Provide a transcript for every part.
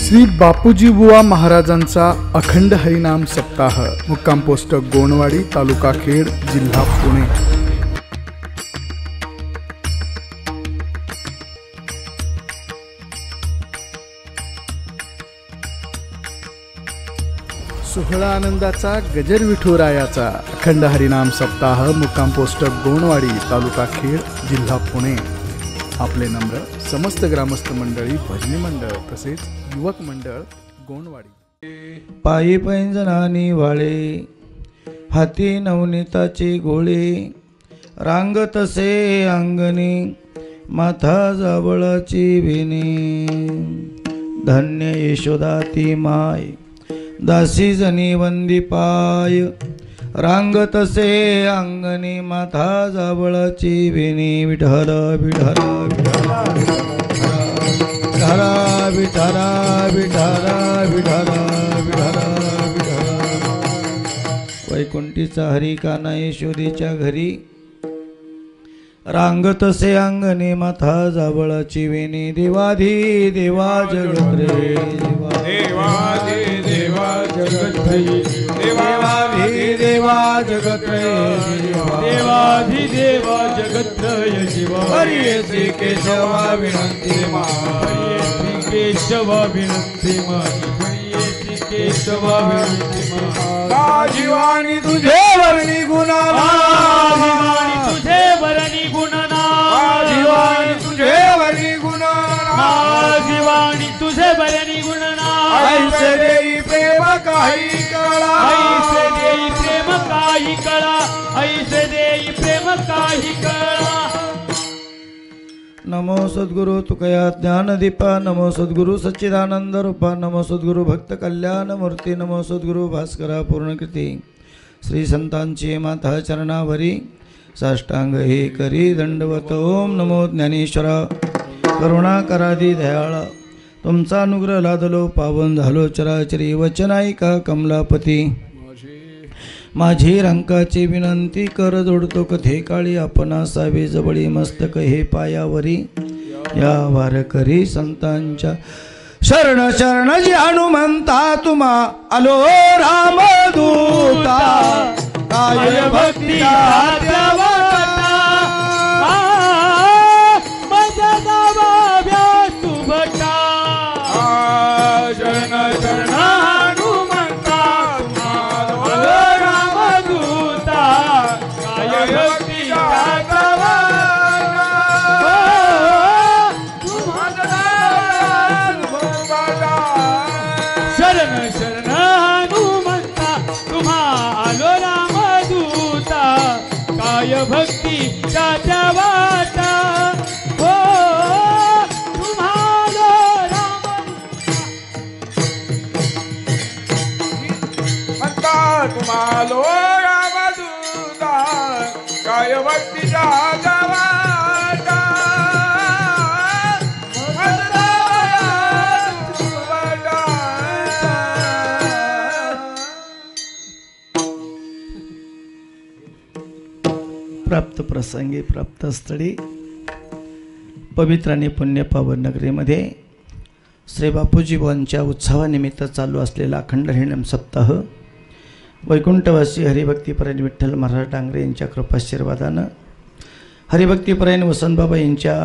श्री बापूजी बुवा महाराजांचा अखंड हरिनाम सप्ताह मुक्काम पोस्ट गोणवाडी तालुका खेड जिल्हा पुणे। सोहळा आनंदाचा गजर विठुरायाचा अखंड हरिनाम सप्ताह मुक्काम पोस्ट गोणवाडी तालुका खेड जिल्हा पुणे। आपले नम्र समस्त ग्रामस्थ मंडळी, भजनी मंडळ तसेच युवक मंडळ गोणवाडी। पायी पैंजणानी वाळे, हाती नवनीताची गोळे, रांग तसे अंगणी, माथा जावळाची वेणी। धन्य यशोदा ती माय, दासी जनी वंदी पाय, रांग तसे अंगणी, माथा जावळाची वेणी। विठ्ठल विठ्ठल विठ्ठल विठ्ठल विठ्ठल विठ्ठल विठ्ठल विठ्ठल। वैकुंठीचा हरी काना यशोदेच्या घरी, रांग तसे अंगणी, माथा जावळाची वेणी। देवाधी देवा जगत रे, देवाधी देवा जगत रे, देवाधी देवा जगत रे, देवाधी देवा जगत रे शिवा। हरी श्री केशवा विनंती मा, हरी श्री केशवा विनंती मा, हरी श्री केशवा विनंती मा। जीवानी तुझे वर्णी गुणा, जीवानी तुझे वर्णी गुणना, जीवानी तुझे वर्णी गुणना, जीवानी तुझे वर्णी गुणना। ऐसे देई प्रेम काही कळा, ऐसे देई प्रेम काही कळा, ऐसे देई प्रेम काही कळा। नमो सद्गुरु तुकया ज्ञानदीपा, नमो सद्गुरु सच्चिदानंद रूपा, नमो सद्गुरु भक्त कल्याण मूर्ती, नमो सद्गुरु भास्करा पूर्णकृती। श्री संतांची माता चरणावरी साष्टांग हे करी दंडवत। ओम नमो ज्ञानेश्वरा, करुणा करादी दयाळा, तुमचा अनुग्रह लादलो पावन झालो चराचरी। वचनायिका कमलापती, माझी रंकाची विनंती कर जोडतो कथे काळी। आपण असावे जवळी मस्तक हे पायावरी, या वारकरी संतांच्या शरण शरण जी हनुमंता। तुम्हा आलो रामदूता, काय भक्ती देवा भक्ती त्या वाटा। हो तुम्हाला राम म्हणता, तुम्हाला रामदूता, काय भक्तीच्या वाटा। प्राप्त प्रसंगी प्राप्त स्थळी पवित्र आणि पुण्यपावन नगरीमध्ये श्री बापूजी बुवांच्या उत्सवानिमित्त चालू असलेला अखंड हरिनाम सप्ताह वैकुंठवासी हरिभक्तीपरायण विठ्ठल महाराज डांगरे यांच्या कृपाशीर्वादानं, हरिभक्तीपरायण वसंतबाबा यांच्या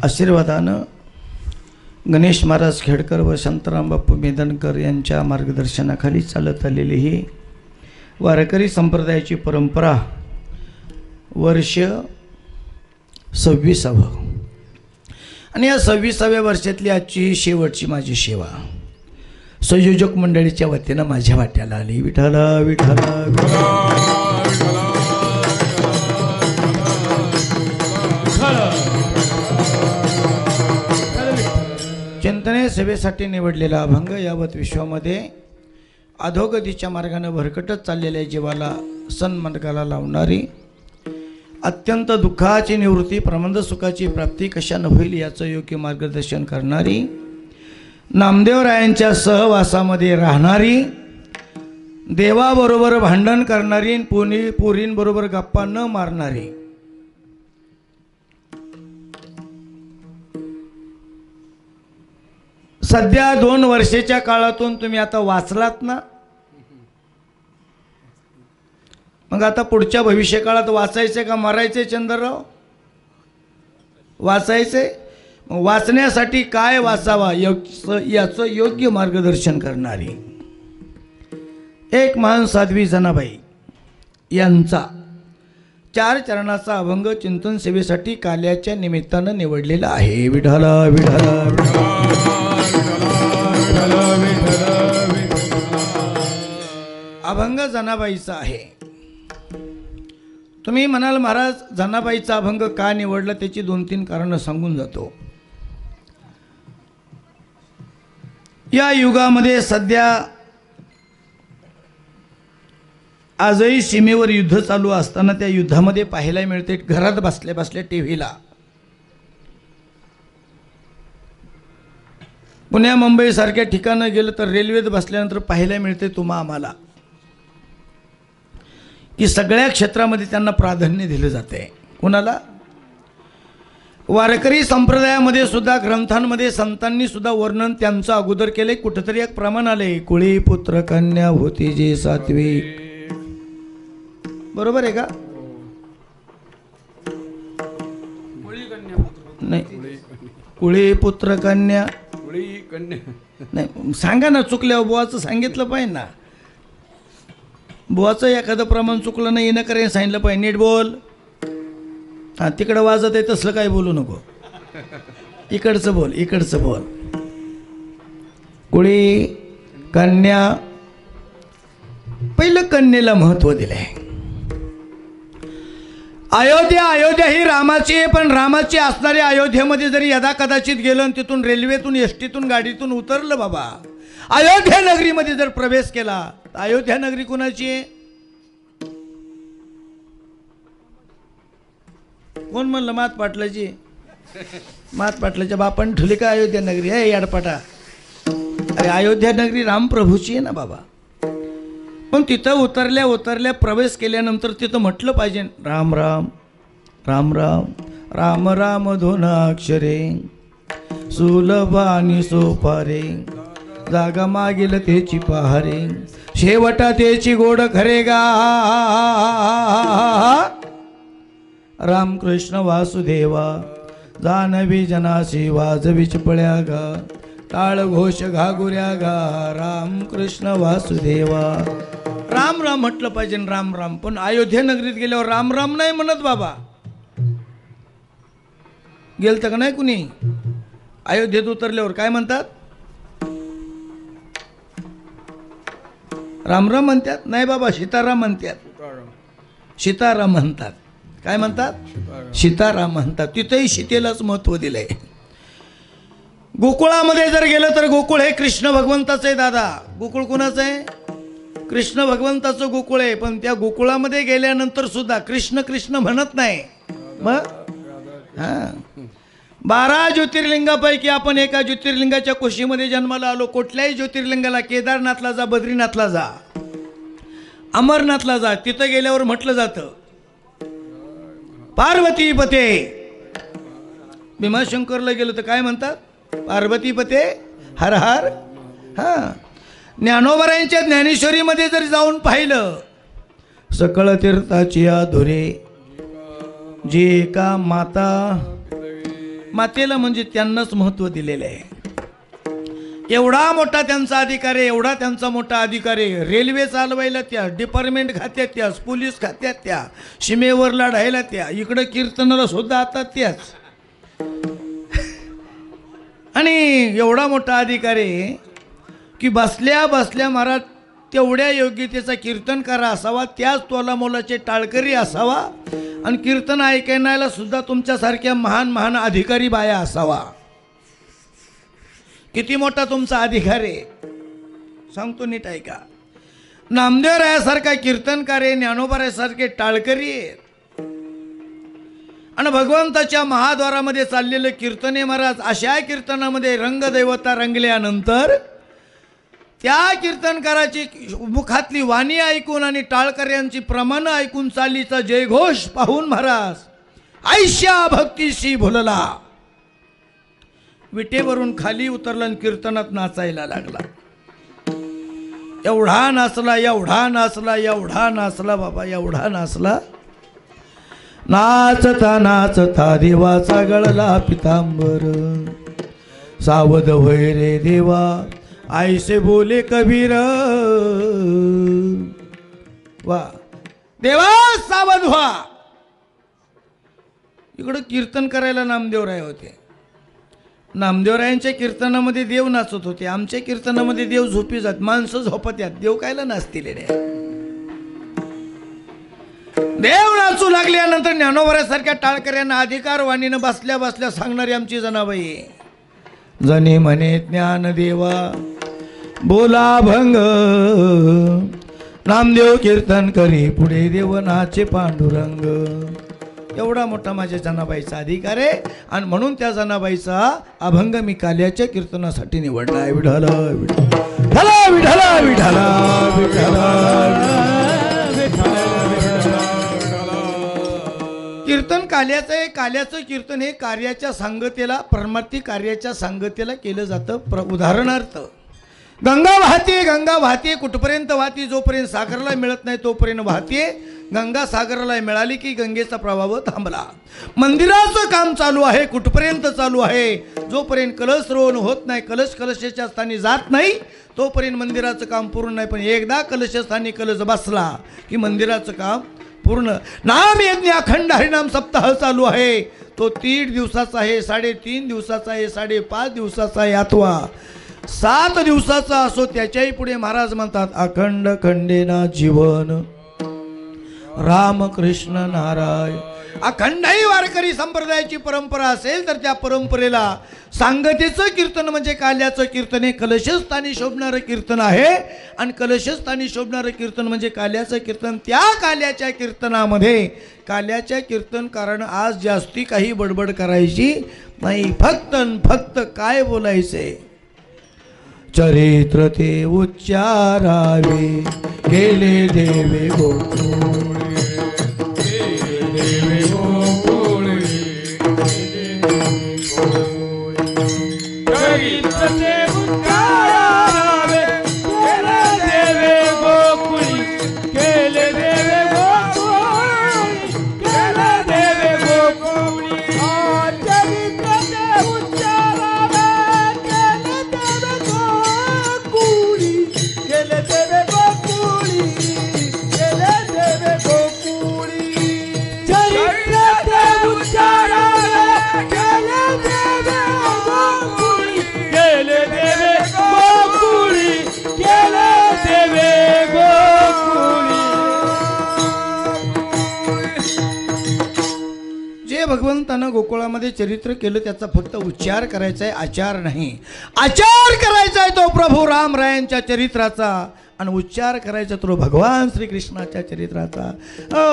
आशीर्वादानं, गणेश महाराज खेडकर व शांताराम बापू मेदनकर यांच्या मार्गदर्शनाखाली चालत आलेली ही वारकरी संप्रदायाची परंपरा वर्ष 26वे आणि या 26व्या वर्षातली आजची शेवटची माझी सेवा संयोजक मंडळीच्या वतीनं माझ्या वाट्याला आली। विठ्ठल विठ्ठल चिंतने सेवेसाठी निवडलेला अभंग यावत विश्वामध्ये अधोगतीच्या मार्गाने भरकटत चाललेल्या जीवाला सन्मार्गाला लावणारी, अत्यंत दुःखाची निवृत्ती प्रमंद सुखाची प्राप्ती कशानं होईल याचं योग्य मार्गदर्शन करणारी, नामदेवरायांच्या सहवासामध्ये राहणारी, देवाबरोबर भांडण करणारी, पोरींबरोबर गप्पा न मारणारी, सध्या 2 वर्षाच्या काळातून तुम्ही आता वाचलात ना, मग आता पुढच्या भविष्यकाळात वाचायचे का मरायचे चंद्रराव? वाचायचे. मग वाचण्यासाठी काय वाचावा याचं योग्य मार्गदर्शन करणारी एक महान साध्वी जनाबाई यांचा 4 चरणाचा अभंग चिंतन सेवेसाठी काल्याच्या निमित्तानं निवडलेला आहे. विठाला विठाला अभंग जनाबाईचा आहे. तुम्ही म्हणाल महाराज जनाबाईचा अभंग का निवडला, त्याची 2-3 कारणं सांगून जातो. या युगामध्ये सध्या आजही सीमेवर युद्ध चालू असताना त्या युद्धामध्ये पाहायला मिळते घरात बसल्या बसल्या टीव्हीला पुण्या मुंबई सारख्या ठिकाणी गेलं तर रेल्वेत बसल्यानंतर पाहायला मिळते तुम्हा आम्हाला की सगळ्या क्षेत्रामध्ये त्यांना प्राधान्य दिलं जाते. कोणाला? वारकरी संप्रदायामध्ये सुद्धा ग्रंथांमध्ये संतांनी सुद्धा वर्णन त्यांचं अगोदर केले. कुठेतरी एक प्रमाण आले, कुळी पुत्र कन्या होती जे सात्वी. बरोबर आहे का? नाही, कुळी पुत्र कन्या नाही. सांगा ना, चुकल्या बुवाचं सांगितलं पाहिजे ना. बुवाचं एखादं प्रमाण चुकलं नाही येणं करे सांगितलं पाहिजे. नीट बोल. हां, तिकडं वाजत आहे तसलं काही बोलू नको. इकडचं बोल, इकडचं बोल. कुळी कन्या, पहिलं कन्येला महत्त्व दिलंय. अयोध्या ही रामाची आहे, पण रामाची असणाऱ्या अयोध्येमध्ये जरी यदा कदाचित गेलं आणि तिथून रेल्वेतून एसटीतून गाडीतून उतरलं बाबा, अयोध्या नगरीमध्ये जर प्रवेश केला, अयोध्या नगरी कुणाची आहे? कोण म्हणलं? मात पाटलाची. मात पाटलाच्या बापान ठुली का अयोध्या नगरी? आहे याडपाटा. अरे अयोध्या नगरी रामप्रभूची आहे ना बाबा. पण तिथं उतरल्या प्रवेश केल्यानंतर तिथं म्हटलं पाहिजे राम राम राम राम राम राम धोनाक्षरे सुलभ आणि सोपारे जागा मागील त्याची पहारे शेवटा त्याची गोड खरे गा रामकृष्ण वासुदेवा जानवी जनासी वाजवीच पळ्या गा टाळ घोष घागुऱ्या गा रामकृष्ण वासुदेवा. राम राम म्हटलं पाहिजे राम राम. पण अयोध्या नगरीत गेल्यावर राम राम नाही म्हणत बाबा. गेलतं का नाही कुणी? अयोध्येत उतरल्यावर काय म्हणतात? राम राम म्हणतात? नाही बाबा, सीताराम म्हणतात. सीताराम म्हणतात. काय म्हणतात? सीताराम म्हणतात. तिथेही सीतेलाच महत्व दिलंय. गोकुळामध्ये जर गेलं तर गोकुळ हे कृष्ण भगवंताचं आहे दादा. गोकुळ कुणाचं आहे? कृष्ण भगवंताचं गोकुळ आहे. पण त्या गोकुळामध्ये गेल्यानंतर सुद्धा कृष्ण कृष्ण म्हणत नाही. मग हां, 12 ज्योतिर्लिंगापैकी आपण एका ज्योतिर्लिंगाच्या कुशीमध्ये जन्माला आलो. कुठल्याही ज्योतिर्लिंगाला, केदारनाथला जा, बद्रीनाथला जा, अमरनाथला जा, तिथं गेल्यावर म्हटलं जातं पार्वती पते. भीमाशंकरला गेलं तर काय म्हणतात? पार्वती पते हर हर. हां, ज्ञानोबरायांच्या ज्ञानेश्वरीमध्ये जर जाऊन पाहिलं, सकळ तीर्थाची धुरे जे का माता, मातेला म्हणजे त्यांनाच महत्व दिलेलं आहे. एवढा मोठा त्यांचा अधिकार आहे, एवढा त्यांचा मोठा अधिकार आहे. रेल्वे चालवायला त्या, डिपार्टमेंट खात्यात त्या, पोलीस खात्यात त्या, सीमेवर लढायला त्या, इकडं कीर्तनाला सुद्धा आता त्याच. आणि एवढा मोठा अधिकार आहे की बसल्या बसल्या महाराज तेवढ्या योग्यतेचा कीर्तनकार असावा, त्याच तोला मोलाचे टाळकरी असावा, आणि कीर्तन ऐकायला सुद्धा तुमच्यासारख्या महान महान अधिकारी बाया असावा. किती मोठा तुमचा अधिकार आहे सांगतो, नीट ऐका. नामदेवरायासारखा कीर्तनकार आहे, ज्ञानोबारायासारखे टाळकरी आहेत, आणि भगवंताच्या महाद्वारामध्ये चाललेलं कीर्तने महाराज. अशा कीर्तनामध्ये रंगदैवता रंगल्यानंतर त्या कीर्तनकाराची मुखातली वाणी ऐकून आणि टाळकऱ्यांची प्रमाण ऐकून चालीचा जयघोष पाहून महाराज ऐशा भक्तीशी भुलला. विटेवरून खाली उतरला आणि कीर्तनात नाचायला लागला. एवढा नाचला, एवढा नाचला, एवढा नाचला बाबा, एवढा नाचला. नाचता नाचता देवाचा गळला पितांबर. सावध होय रे देवा ऐसे बोले कबीर. वा देवा सावध व्हा. इकडं कीर्तन करायला नामदेवराय होते. नामदेवरायांच्या कीर्तनामध्ये देव नाचत होते. आमच्या कीर्तनामध्ये देव झोपी जात, माणसं झोपत यात, देव कायला नाचतील रे. देव नाचू लागल्यानंतर ज्ञानोबरासारख्या टाळकऱ्यांना अधिकार वाणीनं बसल्या बसल्या सांगणारी आमची जनाबाई. जनी म्हणे ज्ञान देवा बोला भंग. नामदेव कीर्तन करी पुढे देव नाचे पांडुरंग. एवढा मोठा माझ्या जनाबाईचा अधिकार आहे आणि म्हणून त्या जनाबाईचा अभंग मी काल्याच्या कीर्तनासाठी निवडला आहे. विठाला विठाला विठाला विठाला विठाला. कीर्तन काल्याचं आहे. काल्याचं कीर्तन हे कार्याच्या सांगतेला, परमार्थी कार्याच्या सांगतेला केलं जातं. उदाहरणार्थ गंगा वाहते, गंगा वाहते कुठपर्यंत वाहते, जोपर्यंत सागराला मिळत नाही तोपर्यंत वाहते. गंगा सागराला मिळाली की गंगेचा प्रवाह थांबला. मंदिराचं काम चालू आहे. कुठपर्यंत चालू आहे, जोपर्यंत कलश रोवण होत नाही, कलश कलशाच्या स्थानी जात नाही तोपर्यंत मंदिराचं काम पूर्ण नाही. पण एकदा कलशस्थानी कलश बसला की मंदिराचं काम पूर्ण. नाम यज्ञ अखंड हरिनाम सप्ताह चालू आहे. तो 3 दिवसाचा आहे, 3.5 दिवसाचा आहे, 5.5 दिवसाचा आहे, अथवा 7 दिवसाचा असो. त्याच्याही पुढे महाराज म्हणतात अखंड खंडेना जीवन रामकृष्ण नारायण. अखंडही वारकरी संप्रदायाची परंपरा असेल तर त्या परंपरेला सांगतेचं कीर्तन म्हणजे काल्याचं कीर्तन हे कलशस्थानी शोभणारं कीर्तन आहे. आणि कलशस्थानी शोभणारं कीर्तन म्हणजे काल्याचं कीर्तन. त्या काल्याच्या कीर्तनामध्ये काल्याच्या कीर्तनकारानं आज जास्ती काही बडबड करायची नाही. फक्त काय बोलायचंय. चरित्र ते उच्चारावे गेले देवे गोकुळे. देवे गोकुळे चरित्र ते उच्चारावे गेले देवे गोकुळी. गेले देवे गोकुळी, गेले देवे गोकुळी. चरित्र ते उच्चारावे गेले देवे गोकुळी. गेले देवे गोकुळी, गेले देवे गोकुळी. चरित्र ते उच्चारावे गेले देवे गोकुळी. गेले देवे गोकुळी, गेले देवे गोकुळी. जे भगवंतानं गोकुळामध्ये चरित्र केलं त्याचा फक्त उच्चार करायचा आहे, आचार नाही. आचार करायचा आहे तो प्रभू रामरायांच्या चरित्राचा आणि उच्चार करायचा तो भगवान श्रीकृष्णाच्या चरित्राचा.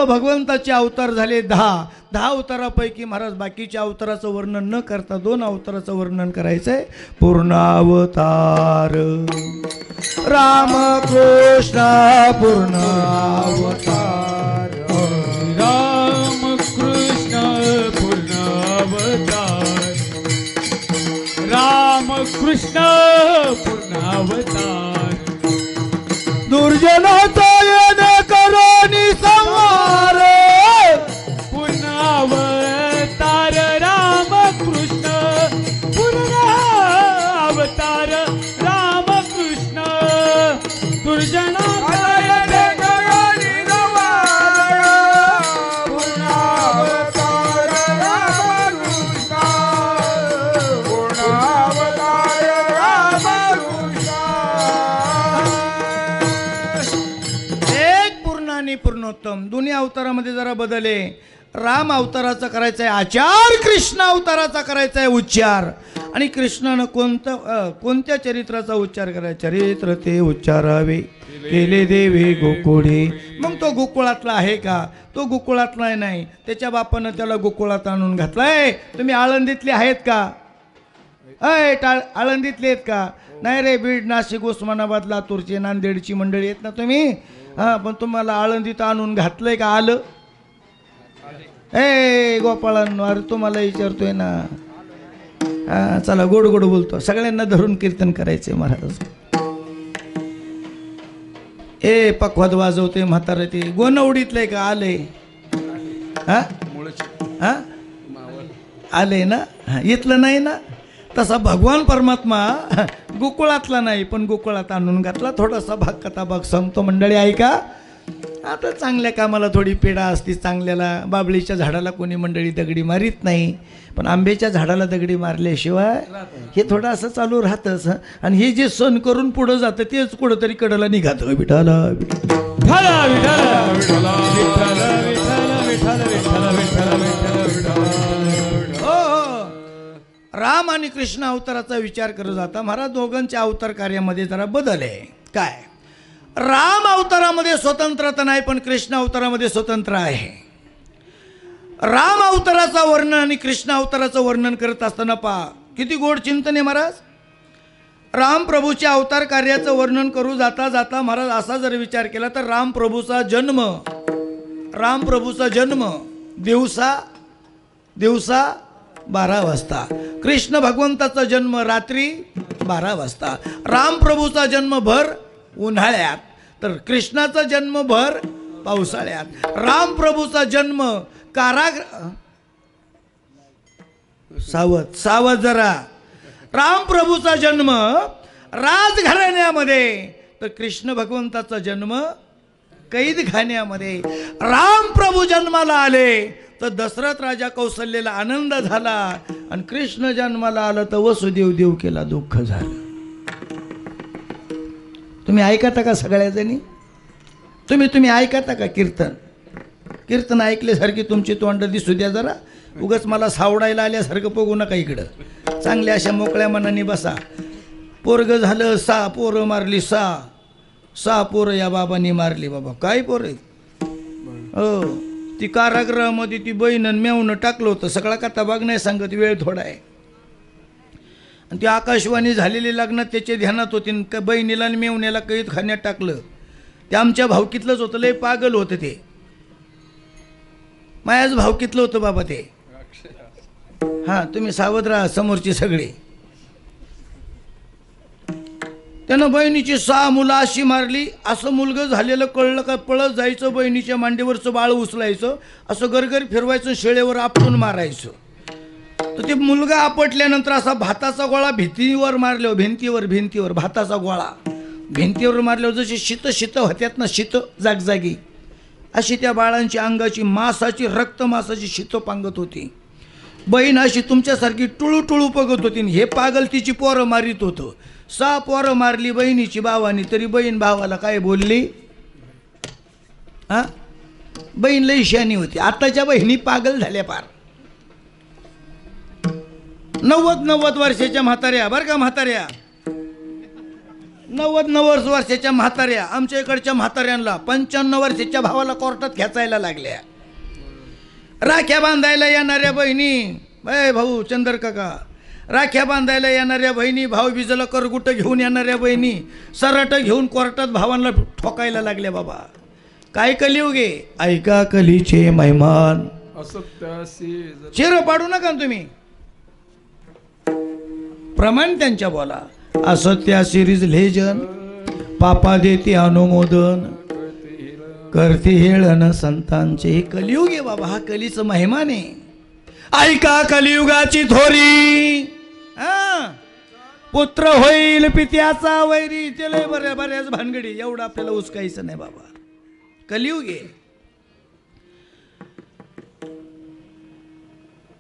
भगवंताचे अवतार झाले 10. 10 अवतारापैकी महाराज बाकीच्या अवताराचं वर्णन न करता 2 अवताराचं वर्णन करायचं आहे. पूर्ण अवतार रामकृष्ण पूर्ण अवतार. रामकृष्ण पूर्ण अवतार. रामकृष्ण पूर्ण अवतार. दुर्जनाचा येणे करोनी संहार. पूर्ण अवतार रामकृष्ण पूर्ण अवतार रामकृष्ण. दुर्जनाचा येणे करोनी संहार. पूर्ण अवतार रामकृष्ण पूर्ण अवतार रामकृष्ण. पूर्णोत्तम. दोन्ही अवतारामध्ये जरा बदले. राम अवताराचा करायचा आहे आचार, कृष्ण अवताराचा करायचा आहे उच्चार. आणि कृष्णानं कोणत्या चरित्राचा उच्चार करायचा. चरित्र ते उच्चारावे केले देवे गोकुळे. मग तो गोकुळातला आहे का? तो गोकुळातला नाही. त्याच्या बापानं त्याला गोकुळात आणून घातलाय. तुम्ही आळंदीतले आहेत का? आळंदीतले आहेत का? नाही रे. बीड, नाशिक, उस्मानाबाद, लातूरची, नांदेडची मंडळी आहेत ना तुम्ही. पण तुम्हाला आळंदीत आणून घातलंय का? आलं गोपाळांनो, अरे तुम्हाला विचारतोय ना. चला गोड गोड बोलतो, सगळ्यांना धरून कीर्तन करायचे महाराज. ए पखवाद वाजवते म्हातारे ते गोनवडीतलंय का आले? हा हा आले ना, इथलं नाही ना. तसा भगवान परमात्मा गोकुळातला नाही, पण गोकुळात आणून घातला. थोडासा भाग कथा भाग सांगतो मंडळी ऐका. आता चांगल्या कामाला थोडी पेढा असती, चांगल्याला बाबळीच्या झाडाला कोणी मंडळी दगडी मारीत नाही, पण आंब्याच्या झाडाला दगडी मारल्याशिवाय हे थोडं असं चालू राहतंच. आणि हे जे सण करून पुढं जातं तेच कुठंतरी कडला निघातं. विठाला राम आणि कृष्ण अवताराचा विचार करत जाता महाराज दोघांच्या अवतार कार्यामध्ये जरा बदल आहे. काय, राम अवतारामध्ये स्वतंत्रता नाही, पण कृष्ण अवतारामध्ये स्वतंत्र आहे. राम अवताराचं वर्णन आणि कृष्ण अवताराचं वर्णन करत असताना पहा किती गोड चिंतन आहे महाराज. राम प्रभूच्या अवतार कार्याचं वर्णन करू जाता जाता महाराज असा जर विचार केला तर राम प्रभूचा जन्म दिवसा 12 वाजता, कृष्ण भगवंताचा जन्म रात्री 12 वाजता. राम प्रभूचा जन्म भर उन्हाळ्यात, तर कृष्णाचा जन्म भर पावसाळ्यात. राम प्रभूचा जन्म सावध जरा. राम प्रभूचा जन्म राजघराण्यामध्ये, तर कृष्ण भगवंताचा जन्म कैदखान्यामध्ये. राम प्रभू जन्माला आले तर दशरथ राजा कौशल्याला आनंद झाला, आणि कृष्ण जन्माला आलं तर वसुदेव देवकीला दुःख झालं. तुम्ही ऐकता का सगळ्या जणी? तुम्ही ऐकता का कीर्तन ऐकल्यासारखी तुमची तोंड दिसू द्या जरा. उगाच मला सावडायला आल्यासारखं बघू नका इकडं. चांगल्या अशा मोकळ्या मनाने बसा. पोरग झालं 6 पोरं मारली, 6 पोरं या बाबांनी मारली. बाबा काय पोरं आहेत? हो, ती कारागृहामध्ये ती बहीण मेवणं टाकलं होतं. सगळा कथा भाग नाही सांगत, वेळ थोडा आहे. आणि ती आकाशवाणी झालेली लग्नात त्याचे ध्यानात होती. बहिणीला आणि मेवण्याला कैद खाण्यात टाकलं. ते आमच्या भावकीतलंच होतं, लय पागल होतं ते. मायाच भावकीतलं होतं बाबा ते. हां, तुम्ही सावध राहा समोरची सगळी. त्यानं बहिणीची 6 मुलं अशी मारली. असं मुलगं झालेलं कळलं का पळत जायचं, बहिणीच्या मांडीवरचं बाळ उचलायचं, असं गरगर फिरवायचं, शेळेवर आपटून मारायचं. तर ते मुलगा आपटल्यानंतर असा भाताचा गोळा भिंतीवर मारल्यावर, भिंतीवर भाताचा गोळा भिंतीवर मारल्यावर जशी शीत होत्यात ना, शीत जागजागी, अशी त्या बाळांची अंगाची रक्तमासाची शीत पांगत होती. बहीण अशी तुमच्यासारखी टुळू बघत होती. हे पागल तिची पोरं मारित होतं. 6 पोरं मारली बहिणीची भावानी, तरी बहीण भावाला काय बोलली? बहीण लई शानी होती. आताच्या बहिणी पागल झाल्या पार. 90 वर्षाच्या म्हाताऱ्या, बरं का म्हाताऱ्या, 90 वर्षाच्या म्हाताऱ्या, आमच्या इकडच्या म्हाताऱ्यांना 55 वर्षाच्या भावाला कोर्टात खेचायला लागल्या. राख्या बांधायला येणाऱ्या बहिणी, भाऊ चंदर काका, राख्या बांधायला येणाऱ्या बहिणी, भाऊ बीजाला करगुट घेऊन येणाऱ्या बहिणी, सरट घेऊन कोर्टात भावांना ठोकायला लागल्या. बाबा काय कलियुगे, ऐका कलीचे मेहमान. चिर पाडू नका तुम्ही, प्रमाण त्यांच्या बोला. असत्या सिरीज लेजन, पापा देते अनुमोदन, करते हेळन संतांचे. हे कलियुग आहे बाबा, हा कलीचं मेहमान आहे. ऐका कलियुगाची थोरी, पुत्र होईल पित्याचा वैरी. ते लय बऱ्याच भानगडी, एवढं आपल्याला उचकायचं नाही बाबा. कलियुग आहे.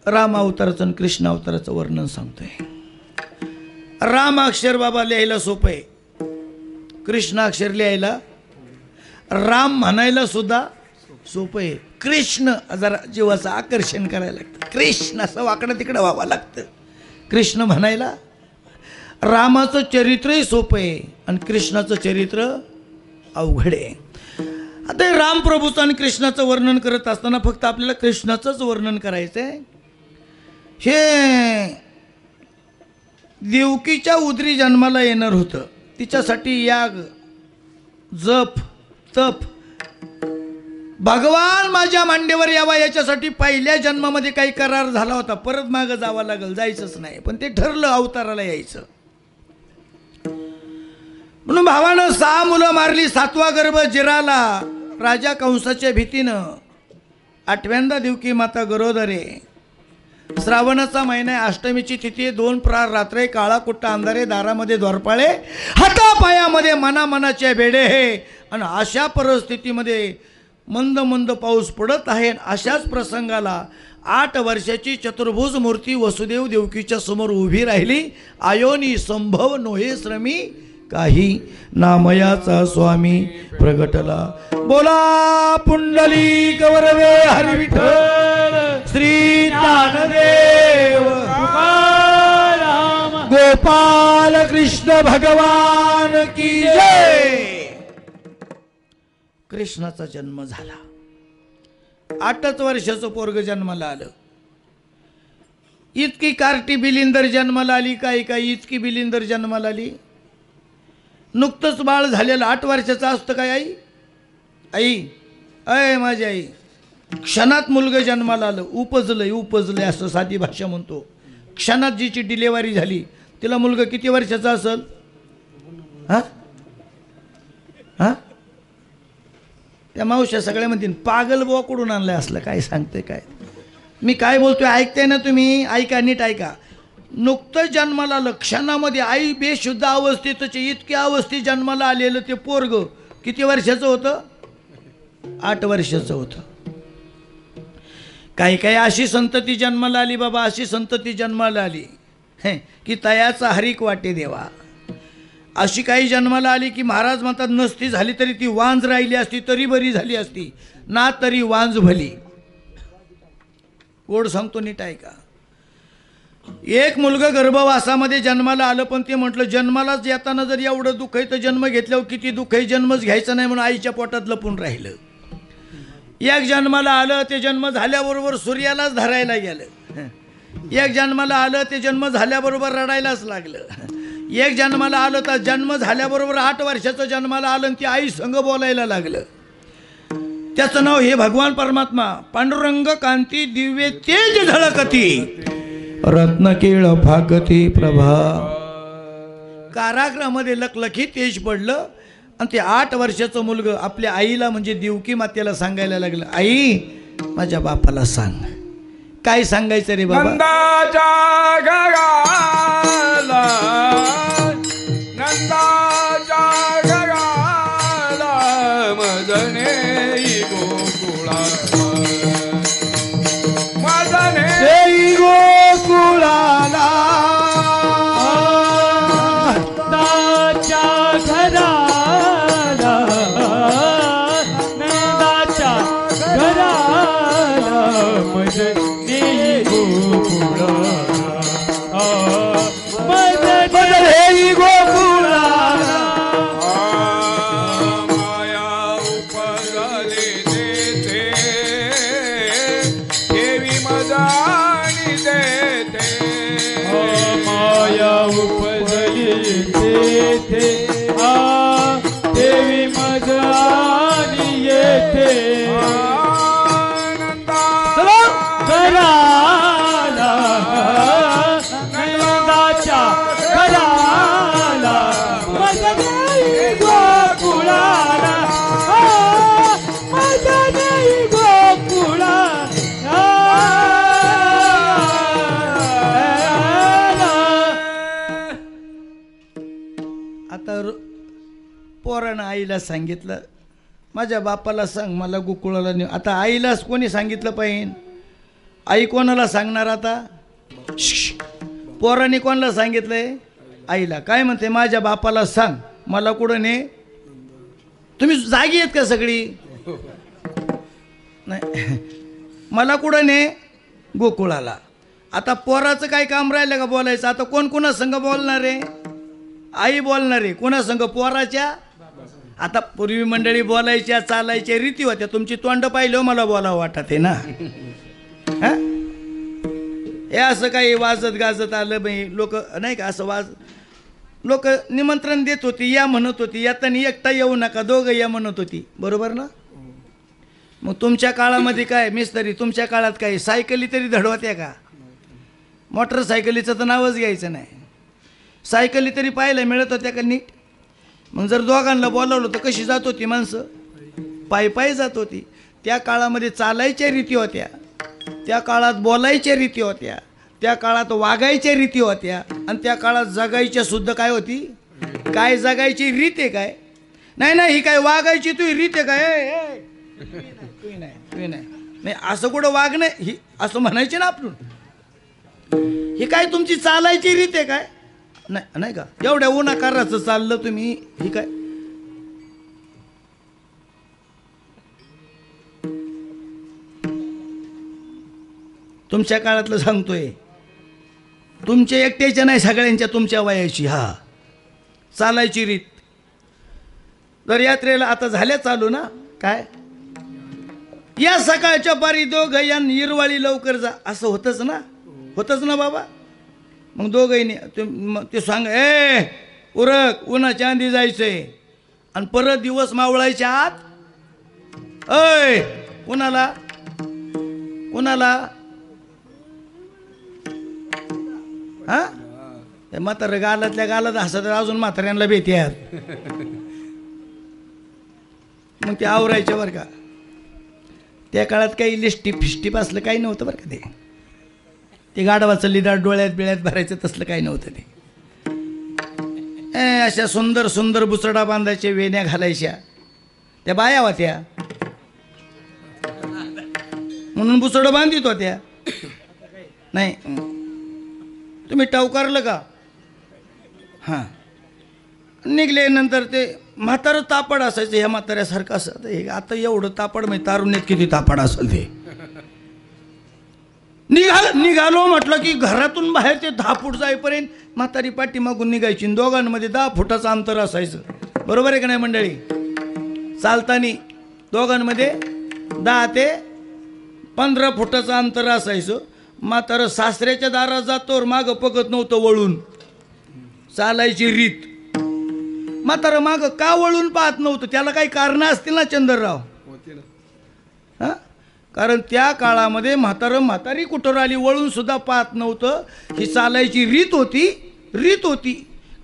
राम अवताराचं आणि कृष्ण अवताराचं वर्णन सांगतोय. राम अक्षर बाबा लिहायला सोपं आहे, कृष्ण अक्षर लिहायला, राम म्हणायला सुद्धा सोपं आहे. कृष्ण जरा जीवाचं आकर्षण करायला लागतं. कृष्ण असं वाकडं तिकडं व्हावं लागतं कृष्ण म्हणायला. रामाचं चरित्रही सोपं आहे आणि कृष्णाचं चरित्र अवघड आहे. आता राम प्रभूचं आणि कृष्णाचं वर्णन करत असताना फक्त आपल्याला कृष्णाचंच वर्णन करायचं आहे. हे देवकीच्या उदरी जन्माला येणार होतं, तिच्यासाठी याग, जप, तप भगवान माझ्या मांडीवर यावा याच्यासाठी पहिल्या जन्मामध्ये काही करार झाला होता, परत मागं जावं लागल, जायचंच नाही, पण ते ठरलं अवताराला यायचं. म्हणून भावानं 6 मुलं मारली, 7वा गर्भ जिराला राजा कंसाच्या भीतीनं. 8व्यांदा देवकी माता गरोदरे. श्रावणाचा महिना आहे, अष्टमीची तिथी, 2 प्रहार रात्री, काळा कुट्टा अंधारे, दारामध्ये द्वारपाळे, हातापायामध्ये मनामनाचे बेडे हे. आणि अशा परिस्थितीमध्ये मंद मंद पाऊस पडत आहे. अशाच प्रसंगाला 8 वर्षाची चतुर्भुज मूर्ती वसुदेव देवकीच्या समोर उभी राहिली. आयोनी संभव नोहे श्रमी काही, नामयाचा स्वामी प्रगटला. बोला पुंडलिक वरवे हरी विठ्ठल श्री ज्ञानदेव गोपाल कृष्ण भगवान की जय. कृष्णाचा जन्म झाला. 8च वर्षाचं पोरग जन्माला आलं. इतकी कार्टी बिलिंदर जन्माला आली, काय इतकी बिलिंदर जन्माला आली. नुकतंच बाळ झालेलं 8 वर्षाचं असतं काय. आई अय माझी आई, क्षणात मुलगा जन्माला आलं, उपजलंय असं साधी भाषा म्हणतो. क्षणात जिची डिलेवरी झाली तिला मुलगा किती वर्षाचा असेल. हा हा त्या मावश्या सगळ्या म्हणतील पागल बुवा कुठून आणलाय असलं, काय सांगते काय. मी काय बोलतोय ऐकताय ना तुम्ही, ऐका नीट ऐका. नुकतं जन्माला आलं, क्षणामध्ये आई बेशुद्ध अवस्थेतच, इतक्या अवस्थेत जन्माला आलेलं ते पोरग किती वर्षाचं होतं. 8 वर्षाचं होतं. काही अशी संतती जन्माला आली बाबा, अशी संतती जन्माला आली की तयाचा हरिक वाटे देवा. अशी काही जन्माला आली की महाराज म्हणतात नसती झाली तरी ती वांज राहिली असती तरी बरी झाली असती, ना तरी वांज भली. गोड सांगतो नीट ऐका. एक मुलगा गर्भवासामध्ये जन्माला आलं, पण ते म्हटलं जन्मालाच येताना जर एवढं दुःख आहे तर जन्म घेतल्यावर किती दुःख आहे, जन्मच घ्यायचा नाही म्हणून आईच्या पोटात लपून राहिलं. एक जन्माला आलं, ते जन्म झाल्याबरोबर सूर्यालाच धरायला गेलं. एक जन्माला आलं, ते जन्म झाल्याबरोबर रडायलाच लागलं. एक जन्माला आलं तर जन्म झाल्याबरोबर 8 वर्षाचं जन्माला आलं आणि ती आई संग बोलायला लागलं. त्याचं नाव हे भगवान परमात्मा. पांडुरंग कांती दिव्य तेज झळकती, रत्नकेळ फाकती प्रभा. कारागृहामध्ये लखलखी तेज पडलं आणि ते 8 वर्षाचं मुलगं आपल्या आईला म्हणजे देवकी मातेला सांगायला लागलं, आई माझ्या बापाला सांग. काय सांगायचं रे बाबा. नंदाच्या गगाला, नंदाच्या गगाला मदने गोकुळा, मदने गोकुळाला, नंदाच्या घराला, नंदाच्या घराला मदने गोकुळा, मदने गोकुळाला. माया उपजली देते, देवी मदानी देते, माया उपजली देते, देवी मदानी येते. घराला, नंदाच्या घराला, मदने गोकुळाला, मदने गोकुळाला. आता पोरानं आईला सांगितलं माझ्या बापाला सांग मला गोकुळाला नेऊ. आता आईलाच कोणी सांगितलं पाहिजे. आई कोणाला सांगणार आता. पोरांनी कोणाला सांगितलंय. आईला. काय म्हणते माझ्या बापाला सांग मला कुठं ने. तुम्ही जागी आहेत का सगळी. नाही मला कुठं ने गोकुळाला. आता पोराचं काय काम राहिलं का बोलायचं. आता कोण कोणा संग बोलणार आहे. आई बोलणार आहे कोणा संग पोराच्या. आता पूर्वी मंडळी बोलायच्या चालायच्या रीती होत्या. तुमची तोंड पाहिलं मला बोलावं वाटत आहे ना. हे असं काही वाजत गाजत आलं बाई लोक नाही का. असं लोक निमंत्रण देत होती या म्हणत होती. येताना एकटा येऊ नका दोघं या म्हणत होती. बरोबर ना. मग तुमच्या काळामध्ये काय मिस्त्री, तुमच्या काळात काय सायकली तरी धडवत्या का? मोटरसायकलीचं तर नावच घ्यायचं नाही. सायकली तरी पाहायला मिळत होत्या का नीट? मग जर दोघांना बोलावलं तर कशी जात होती माणसं? पायी पायी जात होती. त्या काळामध्ये चालायच्या रीती होत्या, त्या काळात बोलायच्या रीती होत्या, त्या काळात वागायच्या रीती होत्या, आणि त्या काळात जगायच्या सुद्धा काय होती? काय जगायची रीत आहे काय? नाही नाही, ही काय वागायची तू रीत आहे काय? तुम्ही नाही असं कुठं वागणं ही असं म्हणायचे ना आपण. ही काय तुमची चालायची रीत आहे काय? नाही नाही का? एवढ्या उन्हाकाराचं चाललं तुम्ही, ही काय? तुमच्या काळातलं सांगतोय, तुमच्या एकट्याच्या नाही, सगळ्यांच्या तुमच्या वयाची. हा चालायची रीत. तर यात्रेला आता झाल्या चालू ना काय? या सकाळच्या पारी दोघं या निर्वाळी लवकर जा, असं होतच ना बाबा. मग दोघंही ते सांग, उरक, उन्हाच्या आधी जायचंय आणि परत दिवस मावळायच्या आत. कुणाला हा? म्हातारं गालातल्या गालात हसत अजून म्हाताऱ्यांना भेटी आहेत. मग ते आवरायच्या बरं का. त्या काळात काही लिस्टिप फिस्टिप असलं काही नव्हतं बरं का. ते गाढवाचं लिदार डोळ्यात बिळ्यात भरायचं तसलं काही नव्हतं. ते अशा सुंदर सुंदर बुचडा बांधायच्या, वेण्या घालायच्या त्या बाया होत्या, म्हणून बुचडं बांधित होत्या. नाही तुम्ही टावकारलं का? हां, निघले नंतर ते म्हातारं तापड असायचं, ह्या म्हाताऱ्यासारखं असं. हे आता एवढं तापड म्हणजे तारुण्यात किती तापड असेल ते. निघालो म्हटलं की घरातून बाहेर ते 10 फूट जाईपर्यंत म्हातारी पाठीमागून निघायची. दोघांमध्ये 10 फुटाचं अंतर असायचं. बरोबर आहे का नाही मंडळी? चालतानी दोघांमध्ये 10 ते 15 फुटाचं अंतर असायचं. म्हातारं सासऱ्याच्या दारात जातोवर मागं बघत नव्हतं वळून. चालायची रीत. म्हातारं मागं का वळून पाहत नव्हतं? त्याला काही कारणं असतील ना चंद्रराव? हां, कारण त्या काळामध्ये म्हातारी कुठं आली वळून सुद्धा पाहत नव्हतं. ही चालायची रीत होती.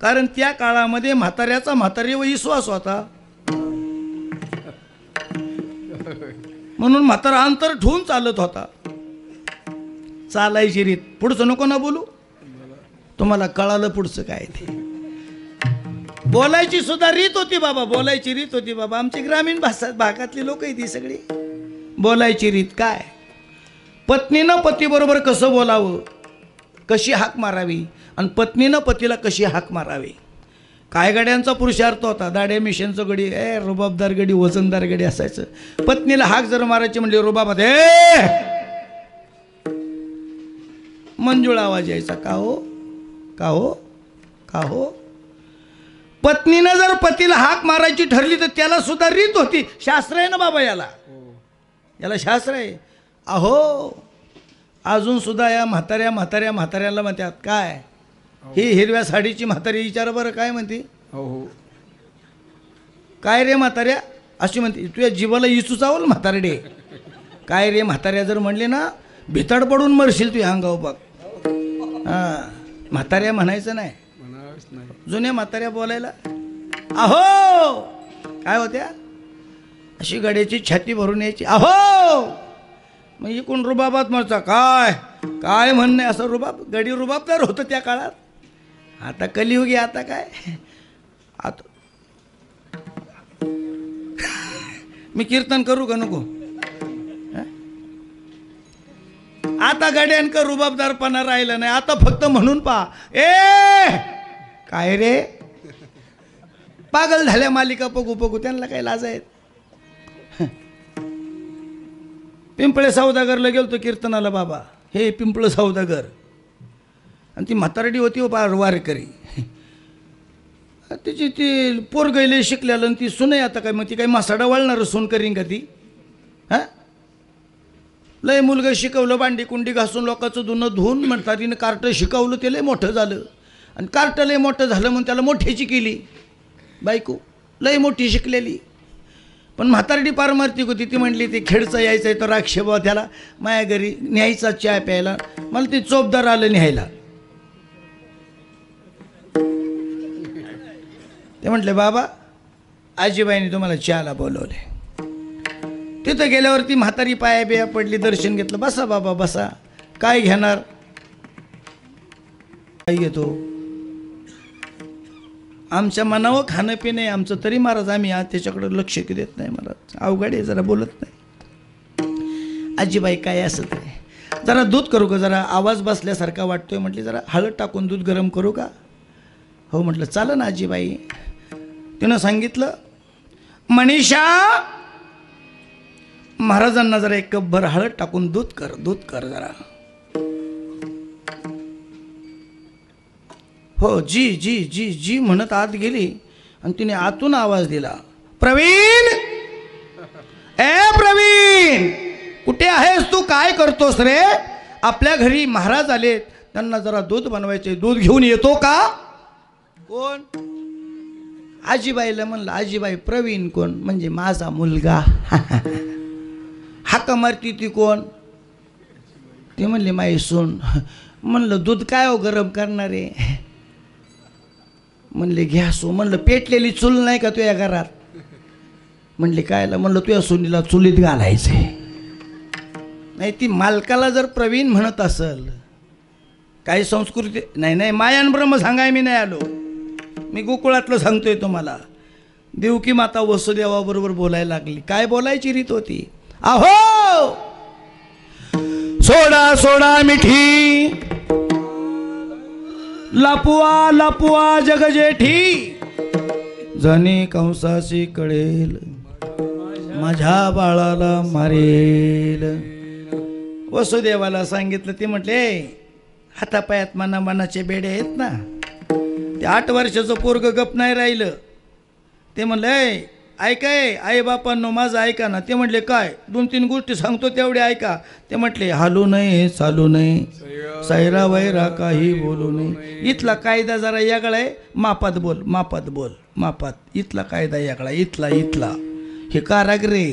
कारण त्या काळामध्ये म्हाताऱ्याचा म्हातारीवर विश्वास होता, म्हणून म्हातारा अंतर ठेवून चालत होता. चालायची रीत. पुढचं नको ना बोलू, तुम्हाला कळालं पुढचं काय ते. बोलायची सुद्धा रीत होती बाबा, बोलायची रीत होती बाबा. आमची ग्रामीण भागातली लोक ती सगळी. बोलायची रीत काय? पत्नीनं पतीबरोबर कसं बोलावं, कशी हाक मारावी, आणि पत्नीनं पतीला कशी हाक मारावी. काय गड्यांचा पुरुषार्थ होता. दाड्या मिशनचं गडी, रुबाबदार गडी, वजनदार गडी असायचं. पत्नीला हाक जर मारायची म्हणजे रुबाबात मंजुळ आवाज यायचा. का हो, का हो, का हो. पत्नीनं जर पतीला हाक मारायची ठरली तर त्याला सुद्धा रीत होती. शास्त्र आहे ना बाबा, याला शास्त्र आहे. अहो, अजून सुद्धा या म्हाताऱ्याला म्हणतात काय, ही हिरव्या साडीची म्हातारी विचार बरं काय म्हणते. काय रे म्हाताऱ्या अशी म्हणते. तुझ्या जीवाला इचू चावल म्हातारडे. काय रे म्हाताऱ्या जर म्हणले ना, भितड पडून मरशील तू अंगाव बघ. हां, म्हाताऱ्या म्हणायचं नाही. जुन्या म्हाताऱ्या बोलायला अहो काय होत्या, अशी गड्याची छाती भरून यायची. अहो, मग इकडून रुबाबात मरचा काय काय म्हणणे, असं रुबाब. गडी रुबाबदार होतं त्या काळात. आता कलियुगी. आता काय, आता मी कीर्तन करू का नको? आता गड्यांकर रुबाबदारपणा राहिला नाही. आता फक्त म्हणून पहा. काय रे, पागल झाल्या मालिका बघू त्यांना काय लाज आहेत. पिंपळे सौदागरला गेलतो कीर्तनाला बाबा. हे पिंपळ सौदागर आणि ती म्हातारडी होती वारकरी. तिची ती पोरगैले शिकलेलं आणि ती सुनई. आता काय मग ती काही मासाडा वळणार सून करीन का ती? हां, लय मुलगा शिकवलं, भांडी कुंडी घासून लोकांचं धुणं धुवून म्हणतात. तिनं कार्ट शिकवलं, ते लय मोठं झालं. आणि कार्ट लय मोठं झालं म्हणून त्याला मोठ्याची केली बायको. लय मोठी शिकलेली. पण म्हातारडी पारमार्थिक होती. ती म्हटली ते खेडचं यायचं आहे तो राक्षे बाबा त्याला माझ्या घरी न्यायचा चहा प्यायला. मला ते चोपदार आलं न्यायला. ते म्हटले बाबा आजीबाईने तुम्हाला चहाला बोलवले. तिथं गेल्यावरती म्हातारी पाया बिया पडली. दर्शन घेतलं. बसा बाबा बसा. काय घेणार? काय घेतो? आमच्या मनावर खाणं पिणे आमचं तरी महाराज आम्ही आज त्याच्याकडे लक्ष की देत नाही. महाराज अवघड आहे जरा बोलत नाही. आजीबाई काय असं ते जरा दूध करू का? जरा आवाज बसल्यासारखा वाटतोय. म्हटली जरा हळद टाकून दूध गरम करू का? हो म्हटलं चालं ना आजीबाई. तिनं सांगितलं मनीषा महाराजांना जरा एक कपभर हळद टाकून दूध कर जरा. हो जी जी जी जी म्हणत आत गेली आणि तिने आतून आवाज दिला प्रवीण ए प्रवीण कुठे आहेस तू? काय करतोस रे? आपल्या घरी महाराज आलेत त्यांना जरा दूध बनवायचे. दूध घेऊन येतो का? कोण? आजीबाईला म्हणलं आजीबाई प्रवीण कोण? म्हणजे माझा मुलगा. हाका मारती ती कोण? ती म्हणली माई सून. म्हणलं दूध काय हो गरम करणारे? म्हणले घ्या सो. म्हणलं पेटलेली चूल नाही का तुझ्या घरात? म्हणले कायला? म्हणलं तुझ्या सोनीला चुलीत घालायचंय. नाही ती मालकाला जर प्रवीण म्हणत असल काही संस्कृती नाही. नाही मायान ब्रह्म सांगाय मी नाही आलो. मी गोकुळातलं सांगतोय तुम्हाला. देवकी माता वसुदेवाबरोबर बोलायला लागली. काय बोलायची रीत होती? अहो सोडा सोडा मिठी लपवा लपवा जगजेठी जणी कंसाशी कळेल माझ्या बाळाला मारेल. वसुदेवाला सांगितलं. ते म्हटले हातापायात मनाचे बेडे आहेत ना. ते 8 वर्षाचं पोरग गप नाही राहिलं. ते म्हणलं ऐकाय आई बापांनो माझं ऐका ना. ते म्हटले काय? 2-3 गोष्टी सांगतो तेवढे ऐका. ते म्हटले हालू नये चालू नये सैरा वैरा काही बोलू नये. इथला कायदा जरा यागळा आहे. मापात बोल मापात बोल मापात. इथला कायदा यागळा इथला. हे कारागरे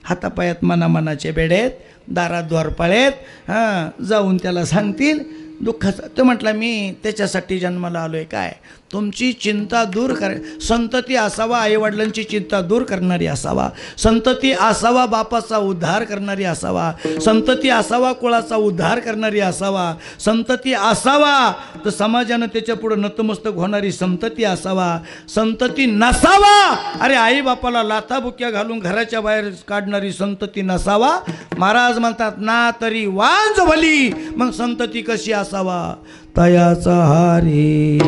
हातापायात मनाचे बेडेत दारात द्वारपाळेत. हां जाऊन त्याला सांगतील दुःखाचा. तो म्हटला मी त्याच्यासाठी जन्माला आलो आहे. काय? तुमची चिंता दूर कर. संतती असावा आईवडिलांची चिंता दूर करणारी असावा. संतती असावा बापाचा उद्धार करणारी असावा. संतती असावा कुळाचा उद्धार करणारी असावा. संतती असावा तर समाजानं त्याच्या पुढं नतमस्तक होणारी संतती असावा. संतती नसावा अरे आई बापाला लाथाबुक्या घालून घराच्या बाहेर काढणारी संतती नसावा. महाराज म्हणतात ना तरी वांज भली मग संतती कशी असावा? तयाचा हारी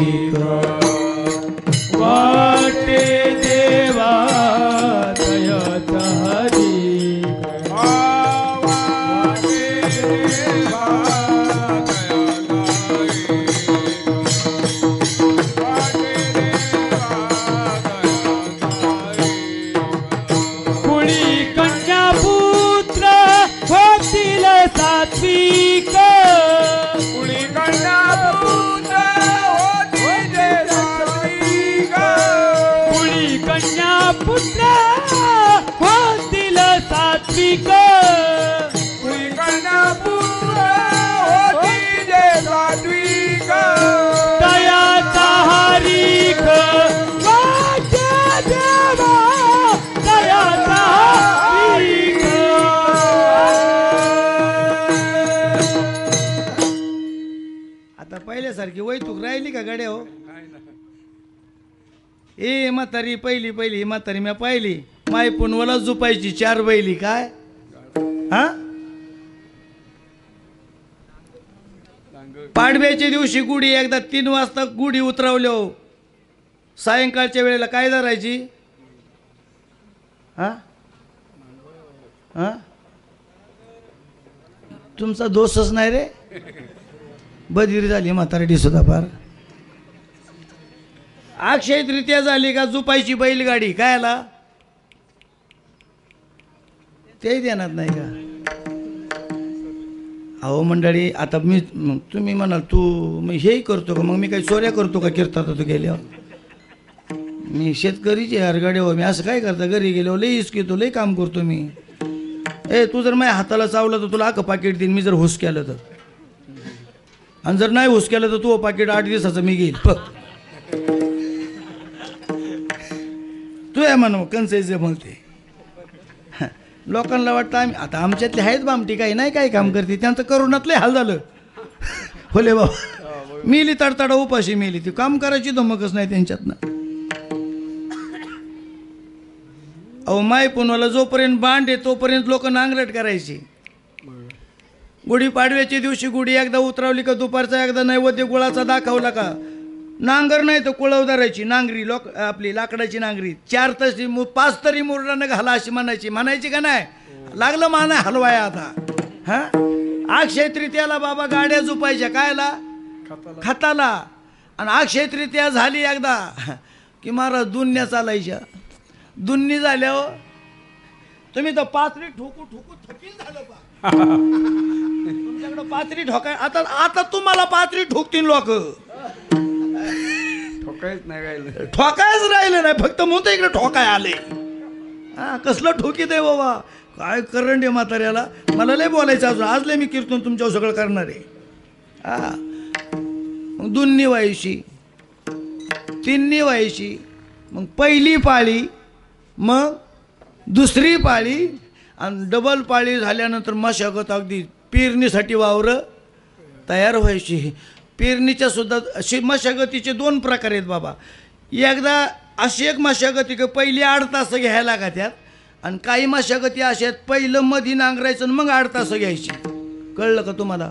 वाटे देवा तयाचा हरी. कुळी कन्या पुत्र होतील सात्विक. पुत्र होतील सात्विक. तयाचा हरीख वाटे देवा तयाचा हरीख. आता पहिल्यासारखी वैतूक राहिली का गड्या? हो ए म्हातारी पहिली म्हातारी मी पाहिली माय पुनवला झुपायची 4 बैली. काय हा? पाडव्याच्या दिवशी गुढी एकदा 3 वाजता गुढी उतरवल्या. सायंकाळच्या वेळेला काय धरायची? हा हा तुमचा दोषच नाही रे. बदिरी झाली म्हातारडी सुद्धा फार. अक्षय तृतीया झाली का झुपायची बैलगाडी. काय आला ते देणार नाही का? अहो मंडळी आता मी तुम्ही म्हणाल तू मग हेही करतो का? मग मी काही चोऱ्या करतो का कीर्तात गेल्यावर? मी शेतकरीची हरगाडे हो, मी असं काय करता घरी गेलो लई इसकीतो लई काम करतो मी. तू जर माझ्या हाताला चावलं तर तुला अख्खं पाकिट देईन मी जर हुस केलं तर, आणि जर नाही हुस केलं तर तू पाकिट 8 दिवसाचं मी घेईल. तू आहे म्हणू कन्सेचे म्हणते. लोकांना वाटतं आम्ही आता आमच्यातले आहेत बामटी काही नाही काय काम करते, त्यांचं करोनातले हाल झालं. होले बाबा मिली तडतडा उपाशी मिली, ती काम करायची धमकच नाही त्यांच्यातनं. अहो माय पुनवाला जोपर्यंत बांध आहे तोपर्यंत लोक नांगरट करायची. गुढीपाडव्याच्या दिवशी गुढी एकदा उतरवली का दुपारचा एकदा नैवेद्य गुळाचा दाखवला का नांगर नाही तर कुळव धरायची नांगरी, लोक आपली लाकडाची नांगरी 4 तरी 5 तरी मुरडानं घाला अशी म्हणायची का नाही. लागलं माना हलवाय आता. हा अक्षय तृतीयाला बाबा गाड्या झुपायच्या कायला खताला, आणि अक्षय तृतीया झाली एकदा की महाराज दुन्या चालायच्या. दुन्नी झाल्यावर तुम्ही तर पाथरी ठोकू थकील झालं पा. तुमच्याकडे पाथरी ठोकाय आता तुम्हाला पाथरी ठोकतील लोक. ठोकायच राहिले नाही फक्त म्हणतो इकडे ठोकाय आले. हा कसलं ठोकीत आहे बाबा, काय करंट आहे म्हाताऱ्याला. मला लय बोलायचं अजून, आज लय मी कीर्तन तुमच्यावर सगळं करणार आहे. हा मग दुन्नी व्हायची, तिन्नी व्हायची, मग पहिली पाळी, मग दुसरी पाळी, आणि डबल पाळी झाल्यानंतर मशागत अगदी पेरणीसाठी वावरं तयार व्हायची. पेरणीच्या सुद्धा अशी मशागतीचे 2 प्रकार आहेत बाबा. एकदा अशी एक मशागती की पहिली 8 तास घ्यायला लागतात, आणि काही मशागती अशा आहेत पहिलं मधी नांगरायचं मग 8 तास घ्यायची. कळलं का तुम्हाला.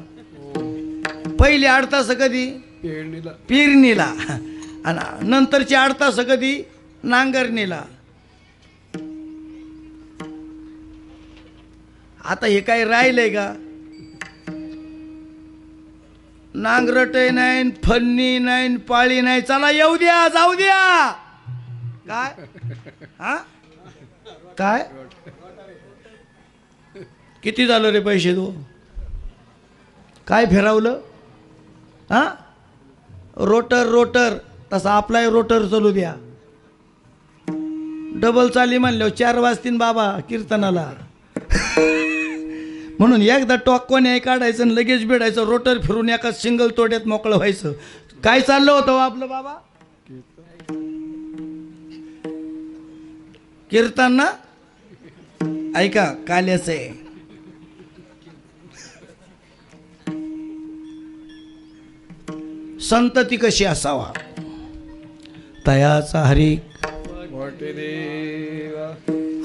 पहिली 8 तास कधी पेरणीला, आणि नंतरची 8 तास कधी नांगरणीला. आता हे काही राहिलंय का. नांगरट नाही, फन्नी नाही, पाळी नाही, चला येऊ द्या जाऊ द्या. काय हा काय किती झालं रे पैसे तू काय फिरवलं. हा रोटर तसा आपलाही रोटर चालू द्या. डबल चाली म्हणल्यावर 4 वाजतील बाबा कीर्तनाला. म्हणून एकदा टॉक कोणी काढायचं आणि लगेच भेटायचं, रोटर फिरून एका सिंगल तोड्यात मोकळं व्हायचं. काय चाललं होतं आपलं बाबा कीर्तन ना. ऐका काल्याचं आहे. संतती कशी असावा तयाचा हरी.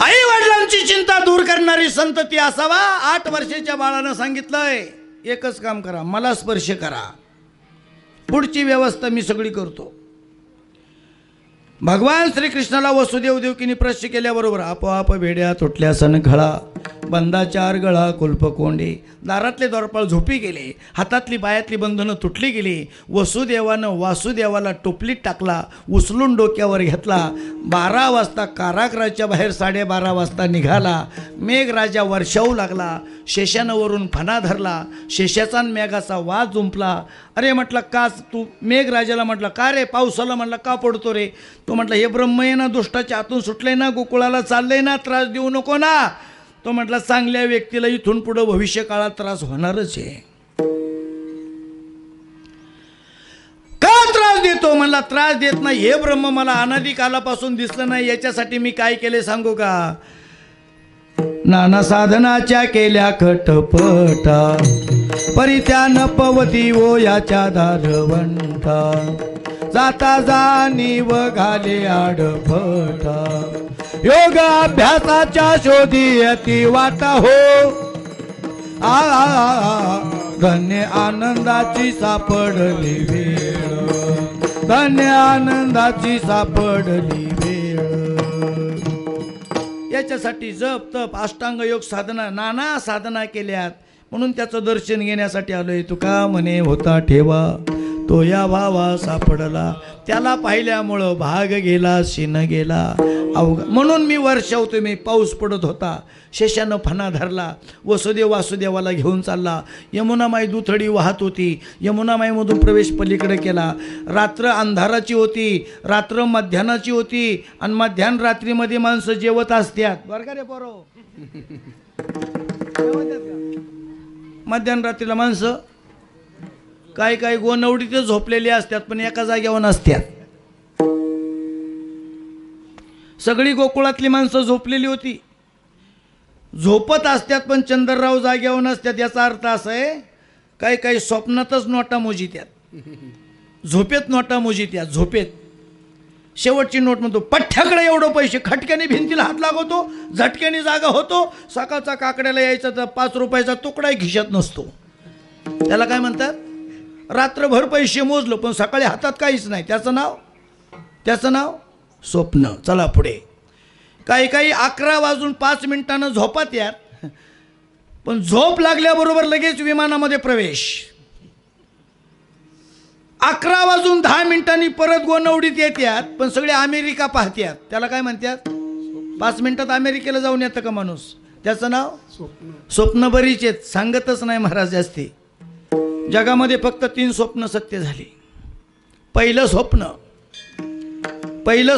आई वडिलांची चिंता दूर करणारी संतती असावा. 8 वर्षाच्या बाळानं सांगितलंय एकच काम करा, मला स्पर्श करा, पुढची व्यवस्था मी सगळी करतो. भगवान श्रीकृष्णाला वसुदेव देवकीने प्रश्न केल्याबरोबर आपोआप भेड्या तुटल्या सनखळा, बंदाचार गळा कुल्प कोंडे, दारातले द्वारपाळ झोपी गेले, हातातली पायातली बंधनं तुटली गेली. वसुदेवानं वासुदेवाला टोपलीत टाकला, उचलून डोक्यावर घेतला. 12 वाजता कारागृहाच्या बाहेर 12:30 वाजता निघाला. मेघराजा वर्षावू लागला. शेषानं वरून फणा धरला. शेषाचा मेघाचा वाद जुंपला. अरे म्हटलं का तू मेघराजाला म्हटलं का रे पावसाला म्हटलं का पडतो रे. तो म्हटलं हे ब्रह्म आहे ना, दुष्टाच्या आतून सुटले ना, गोकुळाला चाललंय ना, त्रास देऊ नको ना. तो म्हटला चांगल्या व्यक्तीला इथून पुढं भविष्य काळात त्रास होणारच आहे. का त्रास देतो म्हणला. त्रास देत नाही हे ब्रह्म मला अनादी कालापासून दिसलं नाही, याच्यासाठी मी काय केले सांगू का. नाना साधनाच्या केल्या खटपटा, परित्यान पवती ओ याच्या दारवंटा, जाता जाणीव घाले आडफटा, योग अभ्यासाच्या शोधी अति वाटा हो. धन्य आनंदाची सापडली वेळ, धन्य आनंदाची सापडली वेळ. याच्यासाठी जप तप अष्टांग योग साधना नाना साधना केल्यात, म्हणून त्याचं दर्शन घेण्यासाठी आलोय. तुका म्हणे होता ठेवा तो या भावा सापडला. त्याला पाहिल्यामुळं भाग गेला शिन गेला अवघा. म्हणून मी वर्षावतो मी पाऊस पडत होता, शेषानं फणा धरला, वसुदेव वासुदेवाला घेऊन चालला. यमुनामाई दुथडी वाहत होती, यमुनामाईमधून प्रवेश पलीकडे केला. रात्र अंधाराची होती, रात्र मध्यानाची होती आणि मध्यान रात्रीमध्ये माणसं जेवत असतात बरं का रे पोरो. मध्यान रात्रीला माणसं काही काही गोनवडीतच झोपलेली असतात पण एका जागेवर नसतात. सगळी गोकुळातली माणसं झोपलेली होती, झोपत असतात पण चंद्रराव जागेवर नसतात. याचा अर्थ असा आहे काही काही स्वप्नातच नोटा मोजित्यात, झोपेत नोटा मोजित्यात. झोपेत शेवटची नोट म्हणतो पठ्ठ्याकडे एवढं पैसे, खटक्याने भिंतीला हात लागवतो, झटक्याने जागा होतो. सकाळचा काकड्याला यायचा तर 5 रुपयाचा तुकडाही खिशात नसतो. त्याला काय म्हणतात? रात्रभर पैसे मोजलो पण सकाळी हातात काहीच नाही. त्याचं नाव स्वप्न. चला पुढे. काही काही 11:05 झोपात यात पण झोप लागल्याबरोबर लगेच विमानामध्ये प्रवेश. 11:10 परत गोनवडीत येतात पण सगळे अमेरिका पाहतात. त्याला काय म्हणतात? 5 मिनिटात अमेरिकेला जाऊन येतं का माणूस? त्याचं नाव स्वप्न. बरीच आहेत, सांगतच नाही महाराज जास्ती. जगामध्ये फक्त 3 स्वप्न सत्य झाली. पहिलं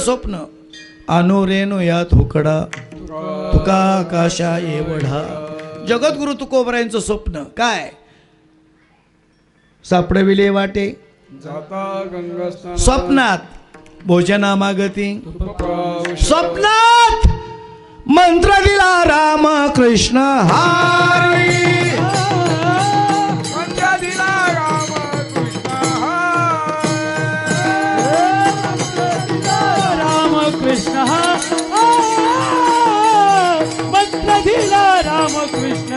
स्वप्न अनोरेनो यात हुकडा तुका आकाशा एवढा. जगद्गुरु तुकोबरायांचं स्वप्न काय? सापडविले वाटे स्वप्नात भोजना मागती, स्वप्नात मंत्र दिला राम कृष्ण हरी. कृष्ण मंत्र दिला राम कृष्ण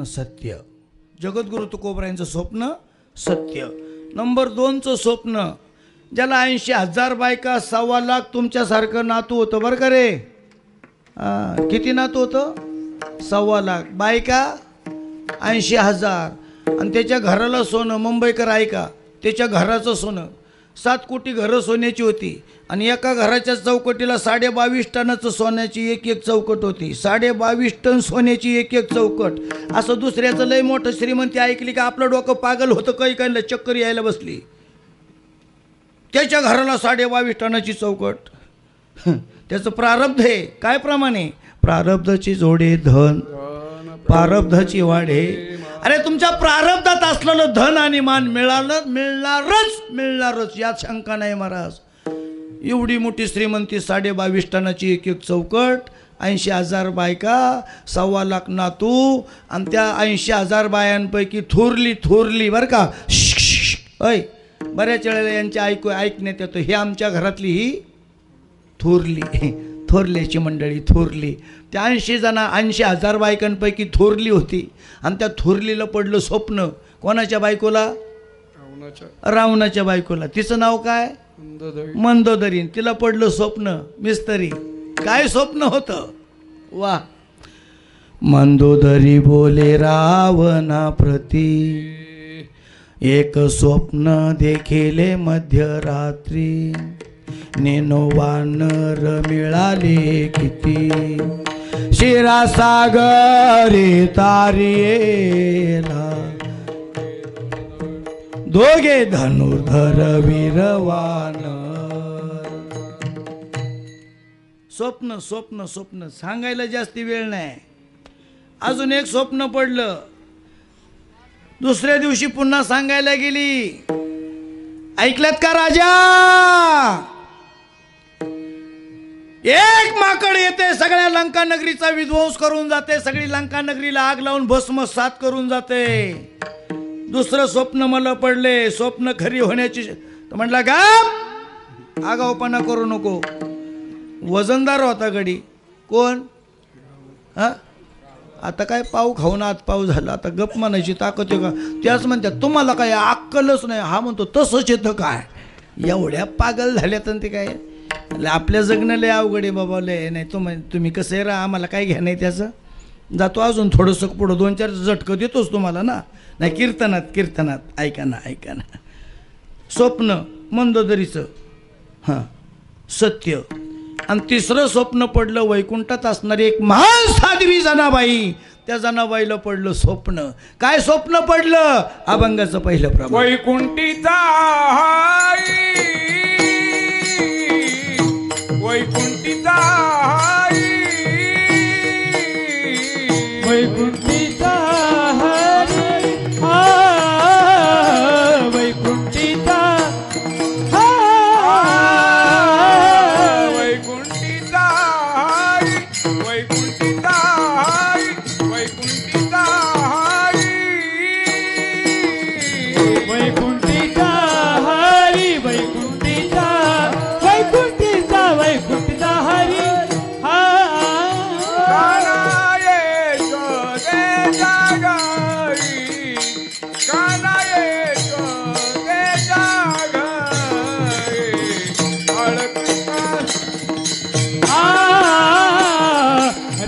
सत्य. जगद्गुरु तुकोबरायांचं स्वप्न सत्य. नंबर 2चं स्वप्न ज्याला 80,000 बायका 1.25 लाख तुमच्यासारखं नातू होतं बरं का रे. किती नातू होतं? 1.25 लाख. बायका 80,000 आणि त्याच्या घराला सोनं. मुंबईकर ऐका, त्याच्या घराचं सोनं 7 कोटी घरं सोन्याची होती आणि एका घराच्या चौकटीला 22.5 टनाचं सोन्याची एक चौकट होती. 22.5 टन सोन्याची एक चौकट. असं दुसऱ्याचं लय मोठं श्रीमंती ऐकली का आपलं डोकं पागल होतं, काही काहीला चक्कर यायला बसली. त्याच्या घराला 22.5 टनाची चौकट. त्याचं प्रारब्ध आहे काय प्रमाणे? प्रारब्धाची जोडे धन, प्रारब्धाची वाढे. अरे तुमच्या प्रारब्धात असलेलं धन आणि मान मिळणारच यात शंका नाही महाराज. एवढी मोठी श्रीमंती, 22.5 टनाची एक चौकट, 80,000 बायका, 1.25 लाख नातू आणि त्या 80,000 बायांपैकी थोरली बरं का. अय बऱ्याच वेळेला यांच्या ऐकण्यात येतं हे आमच्या घरातली ही थोरल्याची मंडळी थोरली. त्या 80,000 बायकांपैकी थोरली होती आणि त्या थोरलीला पडलं स्वप्न. कोणाच्या बायकोला? रावणाच्या बायकोला. तिचं नाव काय? मंदोदरी. तिला पडलं स्वप्न मिस्त्री. काय स्वप्न होतं? वा. मंदोदरी बोले रावणा प्रती, एक स्वप्न देखिले मध्यरात्री, नेनो वानर मिळाले किती, क्षीरसागरी तारियेला, दोघे धनुर्धर वीरवान. स्वप्न स्वप्न स्वप्न सांगायला जास्ती वेळ नाही. अजून एक स्वप्न पडलं. दुसऱ्या दिवशी पुन्हा सांगायला गेली. ऐकलत का राजा? एक माकड येते, सगळ्या लंका नगरीचा विध्वंस करून जाते, सगळी लंका नगरीला आग लावून भस्मसात करून जाते. दुसरं स्वप्न मला पडले, स्वप्न खरी होण्याची. तर म्हटलं गा आगाऊपणा करू नको. वजनदार होता गडी. कोण? हा, आता काय पाव खाऊन आत पाव झाला. आता गप म्हणायची ताकद आहे का? त्याच म्हणतात तुम्हाला काय अक्कलच नाही. हा म्हणतो तसंच येतं काय? एवढ्या पागल झाल्यात ते काय आपल्या जगणं लय अवघड आहे बाबा. लय नाही तुम्ही कसं आहे राहा, आम्हाला काय घ्या नाही त्याचं. जातो अजून थोडंसं पुढं 2-4 झटकं देतोच तुम्हाला ना. नाही कीर्तनात ऐका ना. स्वप्न मंदोदरीचं, हां सत्य. आणि तिसरं स्वप्न पडलं वैकुंठात असणारी एक महान साध्वी जनाबाई. त्या जनाबाईला पडलं स्वप्न. काय स्वप्न पडलं? अभंगाचं पहिलं प्रमाण. वैकुंठीचा वैकुंठीचा वैकुंठीचा हरी वैकुंठीचा वैकुंठीचा वैकुंठीचा वैकुंठीचा वैकुंठीचा हरी वैकुंठीचा वैकुंठीचा वैकुंठीचा हरी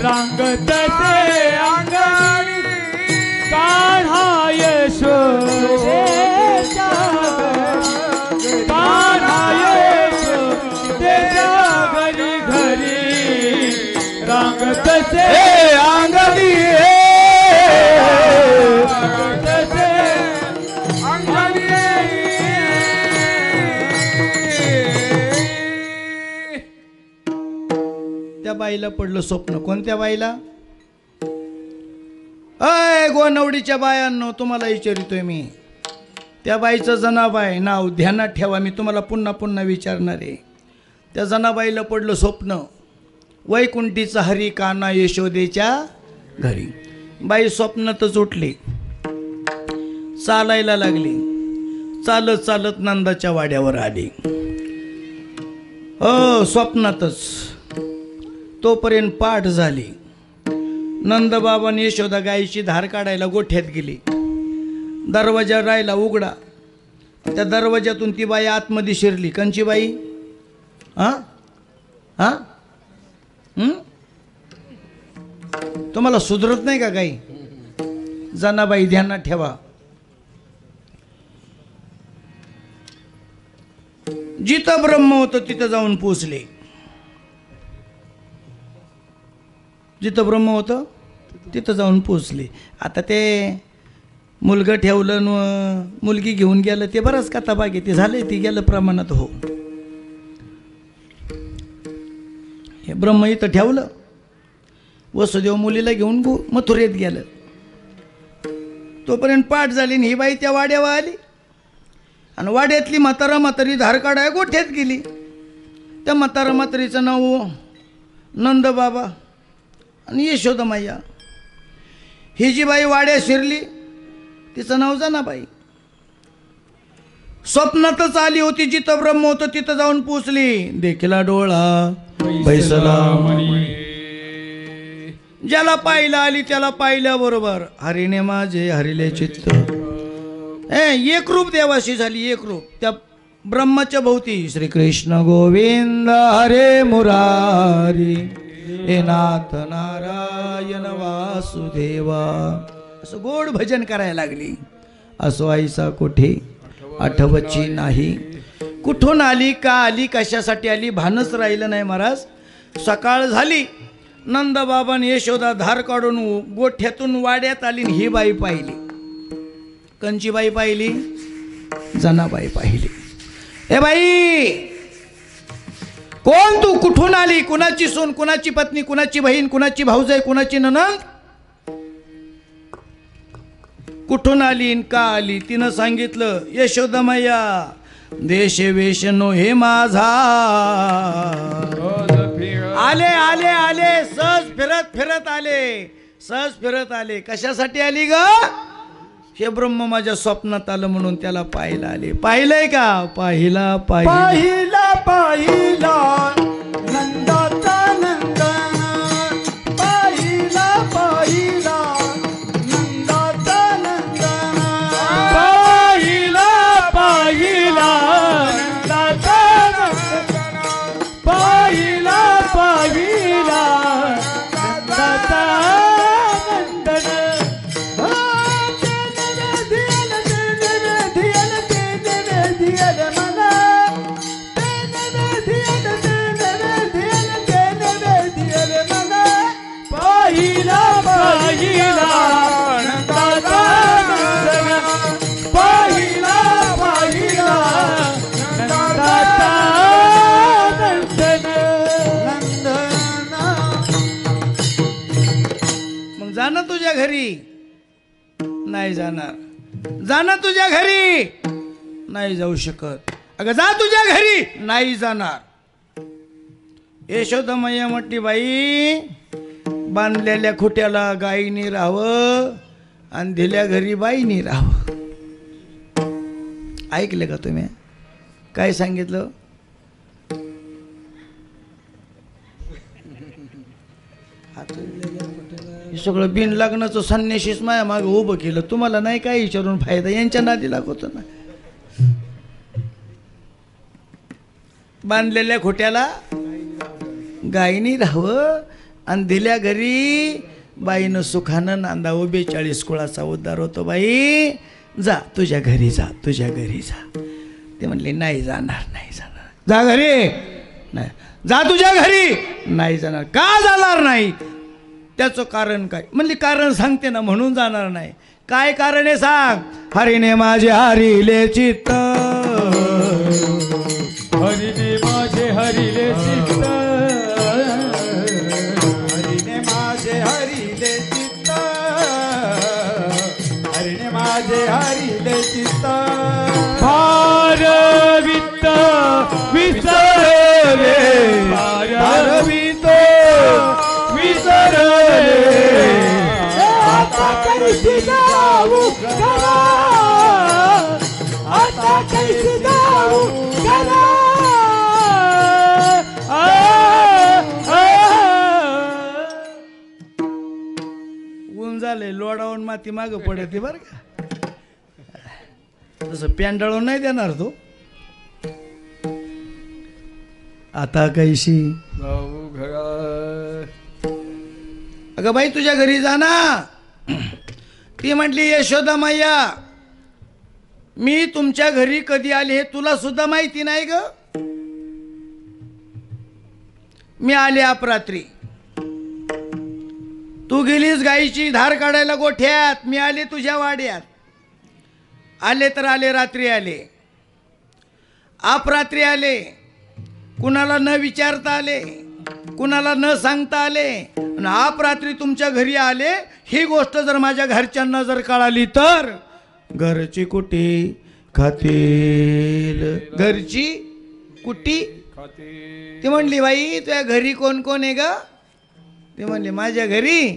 रांगत ते अंगणी काढा यशोदेच्या घरी, काढा यशोदेच्या घरी घरी रांगत ते अंगणी रांगत ते अंगणी. त्या बाईला पडलं स्वप्न. कोणत्या बाईला? अय गोनवडीच्या बायांनो, तुम्हाला विचारितोय मी. त्या बाईचं जनाबाई नाव ध्यानात ठेवा. मी तुम्हाला पुन्हा पुन्हा विचारणार आहे. त्या जनाबाईला पडलं स्वप्न. वैकुंठीचा हरी कान्हा यशोदेच्या घरी. बाई स्वप्नातच उठली, चालायला लागली. चालत चालत नंदाच्या वाड्यावर आली. स्वप्नातच. तोपर्यंत पाठ झाली. नंदबाबाने यशोदा गायीची धार काढायला गोठ्यात गेली. दरवाजा राहिला उघडा. त्या दरवाजातून ती बाई आतमध्ये शिरली. कंची बाई? हां हां तुम्हाला सुधरत नाही का काही? जनाबाई ध्यानात ठेवा. जिथं ब्रह्म होतं तिथं जाऊन पोचले. जिथं ब्रह्म होतं तिथं जाऊन पोचले. आता ते मुलगं ठेवलं न मुलगी घेऊन गेलं ते बरंच कथा बागे ते झाले. ते गेलं प्रमाणात. हो, हे ब्रह्म इथं ठेवलं. वसुदेव मुलीला घेऊन मथुरेत गेलं. तोपर्यंत पाठ झाली. ही बाई त्या वाड्यावर आली आणि वाड्यातली म्हातारी धार काढाय गोठ्यात गेली. त्या म्हातारीचं नाव नंदबाबा आणि यशोदामाया. ही जी बाई वाड्यात शिरली तिचं नाव जनाबाई. स्वप्नातच आली होती. जिथं ब्रह्म होतं तिथं जाऊन पोचली. देखला डोळा बैसला ज्याला पाहिलं आली त्याला पाहिल्याबरोबर हरीने माझे हरिले चित्त. एक रूप देवाशी झाली. एक रूप त्या ब्रह्माच्या भोवती श्रीकृष्ण गोविंद हरे मुरारी हे नाथ नारायण वासुदेवा असं गोड भजन करायला लागली. असो आईसा कोठे आठवची नाही. कुठून आली, का आली, कशासाठी आली भानच राहिलं नाही महाराज. सकाळ झाली. नंदबाबाने यशोदा धार काढून गोठ्यातून वाड्यात आली. ही बाई पाहिली. कंची बाई पाहिली? जनाबाई पाहिली. ए बाई, कोण तू? कुठून आली? कुणाची सून, कुणाची पत्नी, कुणाची बहीण, कुणाची भाऊजाई, कुणाची नणंद? कुठून आली का आली? तिनं सांगितलं. यशोदामय्या देश वेश नो हे माझा. आले आले आले सहज फिरत आले. सहज फिरत आले. कशासाठी आली ग? हे ब्रह्म माझ्या स्वप्नात आलं म्हणून त्याला पाहायला आले. पाहिलंय का? पाहिला पाहिला पाहिला नंदा जा ना तुझ्या घरी. नाही जाणार. जा ना तुझ्या घरी. नाही जाऊ शकत. अगं जा तुझ्या घरी. नाही जाणार. यशोदा मैया म्हटली बाई बांधलेल्या खुट्याला गाईनी राहावं आणि दिल्या घरी बाईनी राहावं. ऐकलं का तुम्ही काय सांगितलं? हे सगळं बिन लग्नाचं संन्याशीच माया मागं उभं केलं. तुम्हाला नाही काय विचारून फायदा. यांच्या नादी लागतो ना. बांधलेल्या खोट्याला गायनी राहावं आणि दिल्या घरी बाईनं सुखानं नांदावं. 42 कुळाचा उद्धार होतो. बाई जा तुझ्या घरी. जा तुझ्या घरी जा. ते म्हणले नाही जाणार. नाही जाणार. जा घरी. नाही. जा तुझ्या घरी. नाही जाणार. का जाणार नाही? त्याचं कारण काय? म्हणली कारण सांगते ना म्हणून जाणार नाही. काय कारण आहे सांग? हरीने माझे हरिले चित्त. हरिने माझे हरिले चित्त. हरिने माझे हरिले चित्त. हरिने माझे हरिले चित्त. भार वित्त विसरले. भार वित्त विसरले. आता कैसी जाऊ घरा. आता कैसी जाऊ घरा. ऊन झाले लोडावून माती माग पडते बरं का. तसं पॅन्डाळून नाही देणार तो. आता कैशी जाऊ घरा. अगं बाई तुझ्या घरी जा ना. ती म्हटली यशोदा मैया मी तुमच्या घरी कधी आले हे तुला सुद्धा माहिती नाही ग. मी आले अपरात्री. तू गेलीस गाईची धार काढायला गोठ्यात. मी आले तुझ्या वाड्यात. आले तर आले रात्री आले. अपरात्री आले. कुणाला न विचारता आले. कुणाला न सांगता आले. आणि अपरात्री तुमच्या घरी आले. ही गोष्ट जर माझ्या घरच्यांना जर कळाली तर घरची कुटी खातील. घरची कुटी. ती म्हणली बाई तुझ्या घरी कोण कोण आहे ग? ते म्हणले माझ्या घरी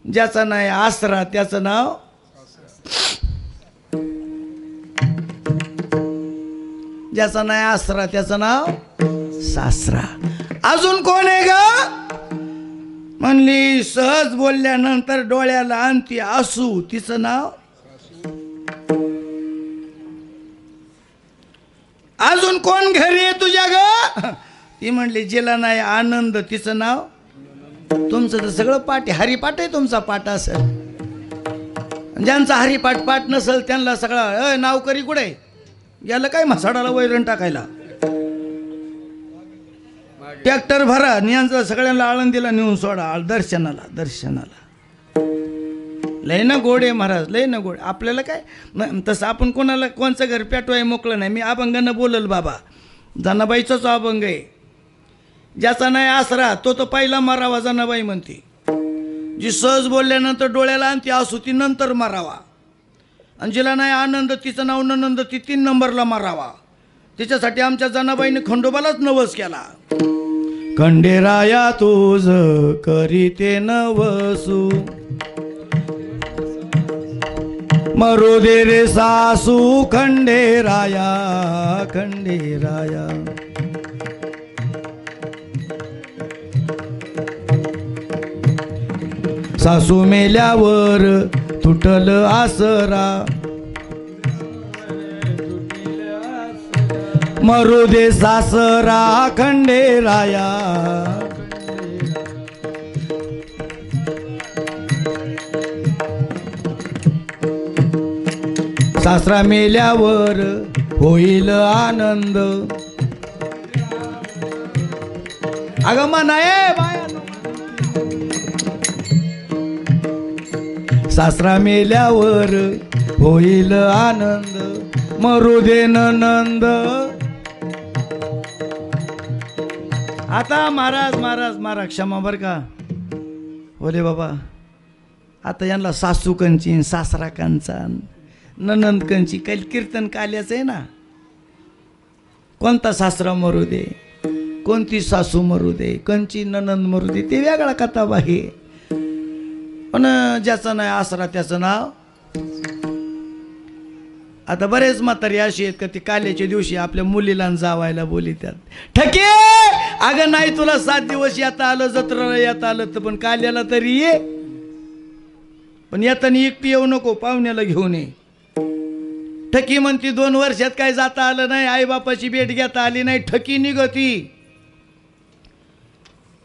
ज्याचा नाही आसरा त्याचं नाव ज्याचा नाही आसरा त्याचं नाव सासरा. अजून कोण आहे ग? म्हणली सहज बोलल्यानंतर डोळ्याला आणती आसू तिचं नाव. अजून कोण घरी आहे तुझ्या ग? ती म्हणली जिला नाही आनंद तिचं नाव. तुमचं तर सगळं पाठ हरिपाठ आहे. तुमचा पाठ असेल. ज्यांचा हरिपाठ पाठ नसेल त्यांना सगळा नावकरी कुठे गेलं काय म्हसाडाला वैरण टाकायला. ट्रॅक्टर भरा यांचं सगळ्यांना आळंदीला नेऊन सोडा दर्शनाला. दर्शनाला लय ना गोड आहे महाराज. लय ना गोड. आपल्याला काय तसं आपण कोणाला कोणचं घर पेटवाय मोकळं नाही. मी अभंगानं बोलल बाबा. जनाबाईचाच अभंग आहे. ज्याचा नाही आसरा तो तर पहिला मारावा. जनाबाई म्हणते जी सहज बोलल्यानंतर डोळ्याला आणती आसू ती नंतर मारावा. आणि जिला नाही आनंद तिचं नाव ननंद ती 3 नंबरला मारावा. तिच्यासाठी आमच्या जनाबाईने खंडोबालाच नवस केला. खंडेराया तुझ करीते नवसू मरू दे रे सासू. खंडेराया खंडेराया. सासू मेल्यावर तुटल आसरा. मरू दे सासरा खंडेराया. सासरा मेल्यावर होईल आनंद. अगं म्हणाय बाया सासरा मेल्यावर होईल आनंद. मरू दे नंद. आता महाराज महाराज महाराज क्षमा बर का. बोले बाबा आता यांना सासू कंची सासरा कंचा ननंद कंची काही कीर्तन काल्याचं आहे ना. कोणता सासरा मरू दे, कोणती सासू मरू दे, कंची ननंद मरू दे, ते वेगळा कथा बाही. पण ज्याचं नाही आसरा त्याचं नाव. आता बरेच म्हातारी अशी आहेत का ती काल्याच्या दिवशी आपल्या मुलीला जावायला बोलितात. ठके अगं नाही तुला 7 दिवस येता आलं, जत्रेला येता आलं तर पण काल्याला तरी ये. पण येताना एकटी येऊ नको, पाहुण्याला घेऊन ये. ठकी म्हणती 2 वर्षात काय जाता आलं नाही, आईबापाची भेट घेता आली नाही, ठकी निघती.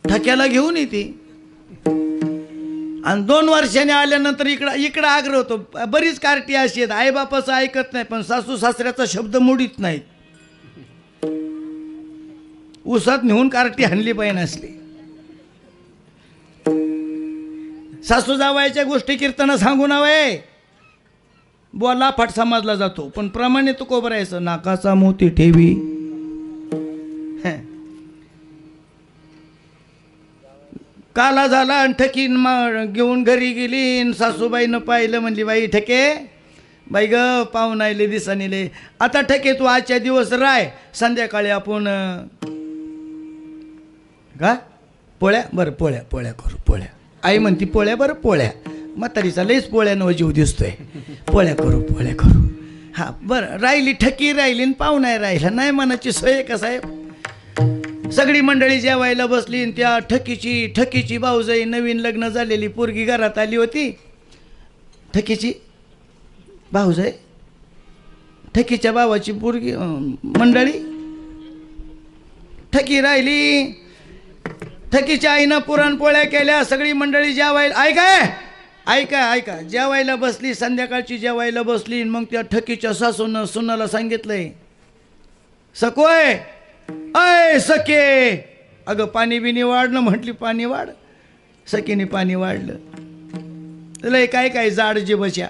ठक्याला घेऊन येते आणि 2 वर्षांनी आल्यानंतर इकडं आग्रह होतो. बरीच कार्टी अशी आहेत आईबापाचं ऐकत नाही पण सासू सासऱ्याचा शब्द मोडीत नाहीत. उसात नेऊन कार्टी हाणली पाहिजे नसली. सासू जावायच्या गोष्टी कीर्तन सांगू नये. बोला फाट समजला जातो पण प्रमाणे तू कोबरायचं. नाकाचा मोती ठेवी काला झाला आणि ठकी घेऊन घरी गेली. सासूबाईनं पाहिलं म्हणली बाई ठके बाई ग पाहून आले दिसानीले. आता ठके तू आजच्या दिवस राय, संध्याकाळी आपण का पोळ्या बरं पोळ्या करू. पोळ्या आई म्हणती पोळ्या बरं पोळ्या. म्हातारीचा लईच पोळ्यानं जीव दिसतोय. पोळ्या करू. हा बरं राहिली ठकी राहिली आणि पाहुणा राहिला नाही मनाची सोय का साहेब. सगळी मंडळी जेवायला बसली. त्या ठकीची भाऊजाई नवीन लग्न झालेली पोरगी घरात आली होती. ठकीची भाऊजाई ठकीच्या भावाची पोरगी मंडळी. ठकी राहिली. ठकीच्या आईनं पुरणपोळ्या केल्या. सगळी मंडळी जेवायला ऐका जेवायला बसली. संध्याकाळची जेवायला बसली. मग त्या ठकीच्या सासूनं सुनाला सांगितलंय सकोय अय सखे अगं पाणी बिनी वाढलं. म्हटली पाणी वाढ. सखीने पाणी वाढलं. लय काय जाड जीभच्या.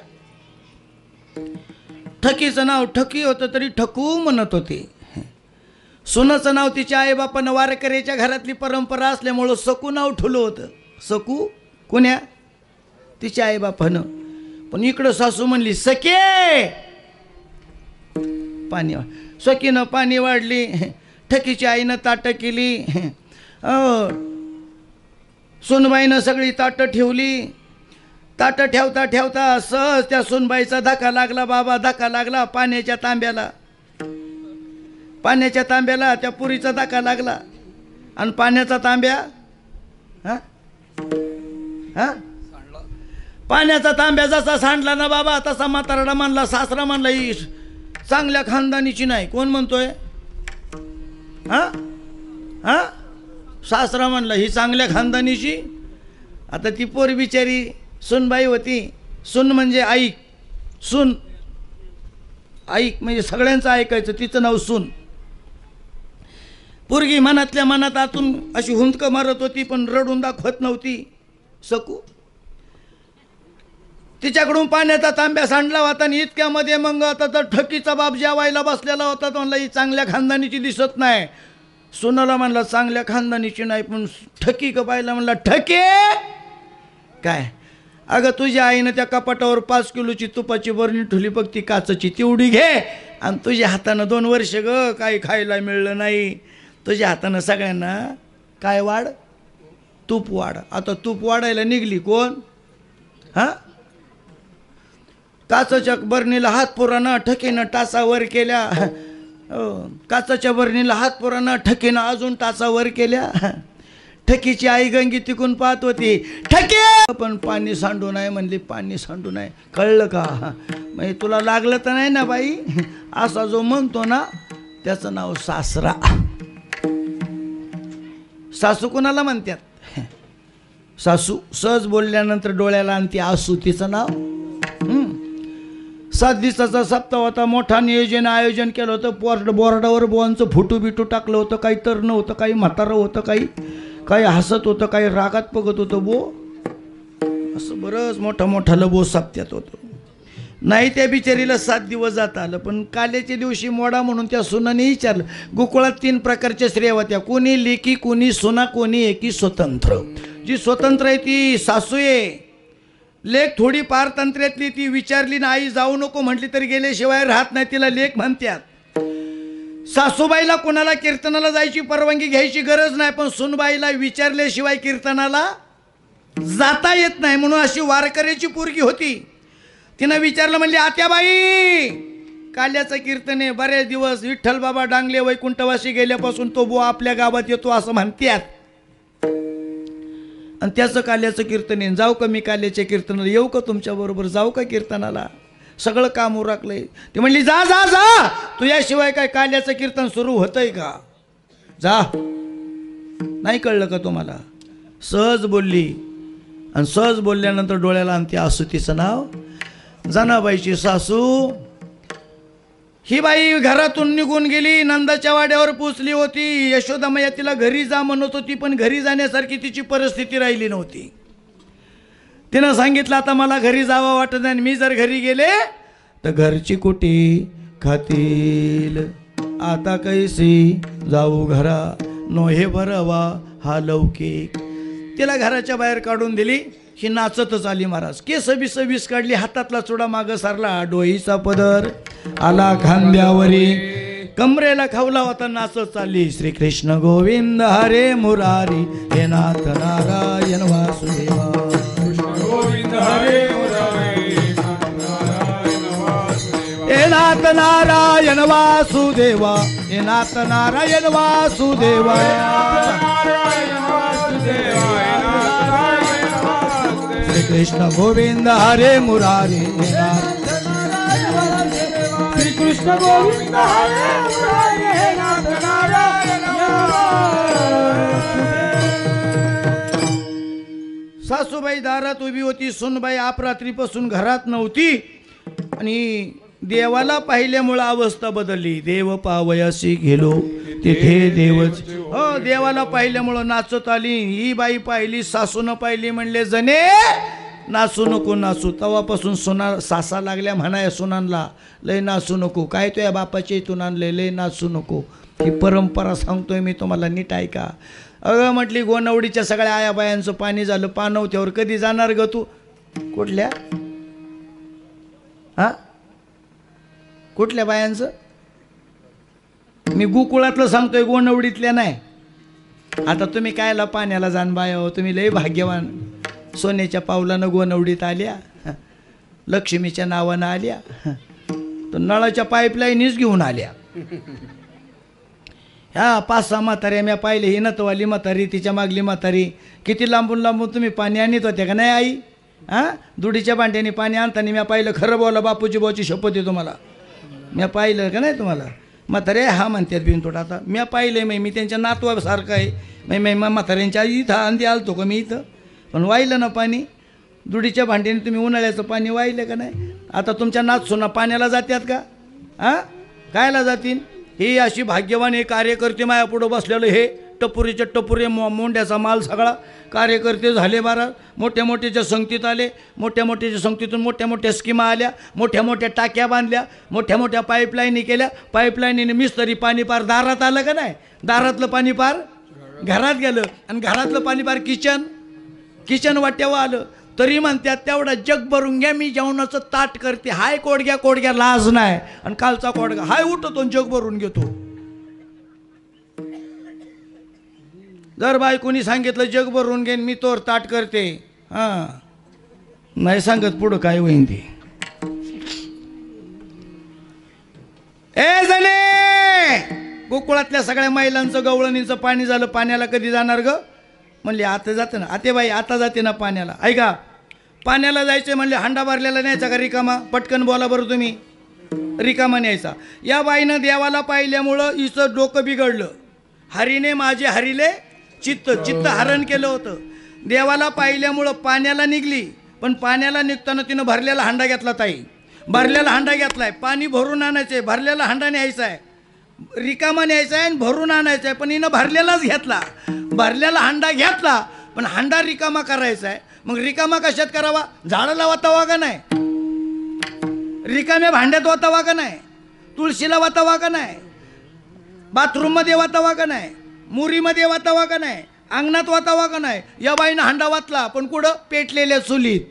ठकीचं नाव ठकी होतं तरी ठकू म्हणत होते. सुनाचं नाव तिच्या आईबापानं वारकऱ्याच्या घरातली परंपरा असल्यामुळं सकू नाव ठुलं होतं. सकू कोण्या तिच्या आईबापानं. पण इकडं सासू म्हणली सखे पाणी वाढ. सखीनं पाणी वाढली. ठकीच्या आईनं ताटं केली. सुनबाईनं सगळी ताटं ठेवली. ताटं ठेवता सहज त्या सुनबाईचा धक्का लागला. बाबा धक्का लागला पाण्याच्या तांब्याला त्या पुरीचा धक्का लागला. आणि पाण्याचा तांब्या पाण्याचा तांब्या जसा सांडला ना बाबा तसा म्हातारडा म्हणला. सासरा म्हणला ही चांगल्या खानदानीची नाही. कोण म्हणतोय सासरा म्हणला ही चांगल्या खानदानीची. आता ती पोर बिचारी सुनबाई होती. सुन म्हणजे ऐक. सुन ऐक म्हणजे सगळ्यांचं ऐकायचं. तिचं नाव सुन. पोरगी मनातल्या मनात आतून अशी हुंदक मारत होती पण रडून दाखवत नव्हती. सकू तिच्याकडून पाण्याचा तांब्या सांडला होता आणि इतक्यामध्ये मग आता तर ठकीचा बाप जेवायला बसलेला होता. तो म्हणला ही चांगल्या खानदानीची दिसत नाही. सुनाला म्हणला चांगल्या खानदानीची नाही. पण ठकी का पाहिला म्हणला ठके काय अगं तुझ्या आईनं त्या कपाटावर 5 किलोची तुपाची बरणी ठेवली बघ ती काचची तेवढी घे. आणि तुझ्या हातानं 2 वर्ष ग काही खायला मिळलं नाही. तुझ्या हातानं सगळ्यांना काय वाढ तूप वाढ. आता तूप वाढायला निघली कोण काचच्या बरणीला हात पुरानं ठकीनं टाचावर केल्या. काचच्या बरणीला हात पुरानं ठकीनं अजून टाचावर केल्या. ठकीची आई गंगी तिकून पाहत होती. ठके पण पाणी सांडू नये म्हणली. पाणी सांडू नये कळलं का. म्हणजे तुला लागलं तर नाही ना बाई. असा जो म्हणतो ना त्याचं नाव सासरा. सासू कोणाला म्हणतात. सासू सहज बोलल्यानंतर डोळ्याला आणती आसू. तिचं नाव 7 दिवसाचा सप्ताह होता. मोठा आयोजन केलं होतं. बोर्डावर बोवांचं फुटू बिटू टाकलं होतं. काही तरण होतं, काही म्हातारं होतं, काही हसत होतं, काही रागात बघत होतं. बो असं बरंच मोठा लबो सप्त्यात होतं. नाही त्या बिचारीला 7 दिवस जात आलं. पण काल्याच्या दिवशी मोडा म्हणून त्या सुनाने विचारलं. गोकुळात 3 प्रकारच्या स्त्रिया होत्या. कोणी लेकी, कोणी सुना, कोणी एकी स्वतंत्र. जी स्वतंत्र आहे ती सासू आहे. लेख थोडी पार तंत्र्यातली ती विचारली ना आई जाऊ नको म्हटली तरी गेल्याशिवाय राहत नाही, तिला लेख म्हणतात. सासूबाईला कोणाला कीर्तनाला जायची परवानगी घ्यायची गरज नाही, पण सुनबाईला विचारल्याशिवाय कीर्तनाला जाता येत नाही. म्हणून अशी वारकऱ्याची पोरगी होती. तिनं विचारलं, म्हणली आत्याबाई काल्याचं कीर्तन आहे, बरेच दिवस विठ्ठल बाबा डांगले वैकुंठवासी गेल्यापासून तो बुवा आपल्या गावात येतो असं म्हणतात, आणि त्याचं काल्याचं कीर्तन आहे. जाऊ का मी काल्याच्या कीर्तनाला, येऊ का तुमच्या बरोबर, जाऊ का कीर्तनाला, सगळं काम उरकलंय. ती म्हणली जा जा जा, तुझ्याशिवाय काय काल्याचं कीर्तन सुरू होतंय का, जा. नाही कळलं का तुम्हाला? सहज बोलली, आणि सहज बोलल्यानंतर डोळ्याला आणते असू. तिचं नाव जनाबाईची सासू. ही बाई घरातून निघून गेली, नंदाच्या वाड्यावर पोचली होती. यशोदामय्या तिला घरी जा म्हणत होती, पण घरी जाण्यासारखी तिची परिस्थिती राहिली नव्हती. तिनं सांगितलं आता मला घरी जावं वाटत नाही, मी जर घरी गेले तर घरची कुटी खातील. आता कैसी जाऊ घरा, नोहे भरवा हा लौकिक. तिला घराच्या बाहेर काढून दिली. ही नाचतच आली महाराज. केस बिस वीस काढली, हातातला चुडा मागं सारला, डोईचा पदर आला खांद्यावरी, कमरेला खावला होता, नाचत चालली. श्रीकृष्ण गोविंद हरे मुरारी, हे नाथ नारायण वासुदेवा. गोविंद हरे मुरारी, हे नाथ नारायण वासुदेवा, हे नाथ नारायण वासुदेवा. श्रीकृष्ण गोविंद हरे मुरारी, हे नाथ श्रीकृष्ण गोविंद हरे मुरारी, हे नाथ नारायण. सासूबाई दारात उभी होती. सुनबाई अपरात्रीपासून घरात नव्हती, आणि देवाला पाहिल्यामुळं अवस्था बदलली. देव पावयासी गेलो तिथे देवच. हो, देवाला पाहिल्यामुळं नाचत आली. ही बाई पाहिली, सासूनं पाहिली, म्हणले जने नाचू नको नाचू. तवापासून सुना सासा लागल्या म्हणाय सुनांना, लय नाचू नको, काय तो या बापाच्या इथून आणले, लय नाचू नको. ही परंपरा सांगतोय मी तुम्हाला, नीट ऐका. अगं म्हटली गोनवडीच्या सगळ्या आयाबायांचं पाणी झालं, पाणवत्यावर कधी जाणार ग तू? कुठल्या हा कुठल्या बायांचं? मी गोकुळातलं सांगतोय, गोनवडीतल्या नाही. आता तुम्ही कायला पाण्याला जाण बाया हो, तुम्ही लय भाग्यवान. सोन्याच्या पावलानं गोनवडीत आल्या, लक्ष्मीच्या नावानं आल्या, तर नळाच्या पाईपलाईनीच घेऊन आल्या. ह्या 5-6 म्हाताऱ्या मी पाहिले. ही नतवाली म्हातारी, तिच्या मागली म्हातारी, किती लांबून लांबून तुम्ही पाणी आणत होत्या का नाही आई? हां, दुडीच्या भांड्याने पाणी आणताना मी पाहिलं. खरं बोला, बापूजी भाऊची शपथ आहे तुम्हाला, मी पाहिलं का नाही तुम्हाला? म्हातारे हा म्हणतात बिनतोड. आता मी पाहिलं, मी त्यांच्या नातवासारखं आहे. मी म्हाताऱ्यांच्या इथं अंधी आलतो का मी इथं, पण वाहिलं ना पाणी. दुडीच्या भांड्याने तुम्ही उन्हाळ्याचं पाणी वाहिलं का नाही? आता तुमच्या नात सुना पाण्याला जात्यात का? हां, कायला जातील? ही अशी भाग्यवान हे कार्यकर्ते माया पुढं बसलेलं, हे टपुरीचे टपुरे मोंड्याचा माल सगळा. कार्यकर्ते झाले 12, मोठ्या मोठ्याच्या संगतीत आले, मोठ्या मोठ्याच्या संगतीतून मोठ्या मोठ्या स्कीमा आल्या, मोठ्या मोठ्या टाक्या बांधल्या, मोठ्या मोठ्या पाईपलाईनी केल्या. पाईपलाईनीने मिस्तरी पाणी पार दारात आलं का नाही? दारातलं पाणी पार घरात गेलं, आणि घरातलं पाणी पार किचन वाट्यावर आलं. तरी म्हणतात तेवढा जग भरून घ्या, मी जेवणाचं ताट करते. हाय कोडग्या लाज नाही, आणि कालचा कोडगा हाय उठतो जग भरून घेतो. जर बायकोनी सांगितलं जग भरून घेईन मी, तोर ताट करते, हां नाही सांगत पुढं काय होईन ते. ए जणे, गोकुळातल्या सगळ्या महिलांचं गवळणीचं पाणी झालं. पाण्याला कधी जाणार ग? म्हणले आता जाते ना. आते बाई आता जाते ना पाण्याला. ऐका, पाण्याला जायचं म्हणले हांडा भरलेला न्यायचा का रिकामा? पटकन बोला बरं तुम्ही, रिकामा न्यायचा. या बाईनं देवाला पाहिल्यामुळं हिचं डोकं बिघडलं. हरीने माझे हरीले चित्त हरण केलं होतं. देवाला पाहिल्यामुळं पाण्याला निघली, पण पाण्याला निघताना तिनं भरलेला हांडा घेतला. ताई, भरलेला हांडा घेतलाय, पाणी भरून आणायचंय, भरलेला हांडा न्यायचा आहे, रिकामा न्यायचा आहे आणि भरून आणायचं आहे. पण हिनं भरलेलाच घेतला, भरलेला हांडा घेतला, पण हांडा रिकामा करायचा आहे. मग रिकामा कशात करावा? झाडाला वातावा का नाही? रिकाम्या भांड्यात वातावा का नाही? तुळशीला वातावा का नाही? बाथरूममध्ये वातावा का नाही? मुरीमध्ये वातावा का नाही? अंगणात वातावा का नाही? या बाईनं हांडा वाचला, पण कुठं? पेटलेल्या चुलीत.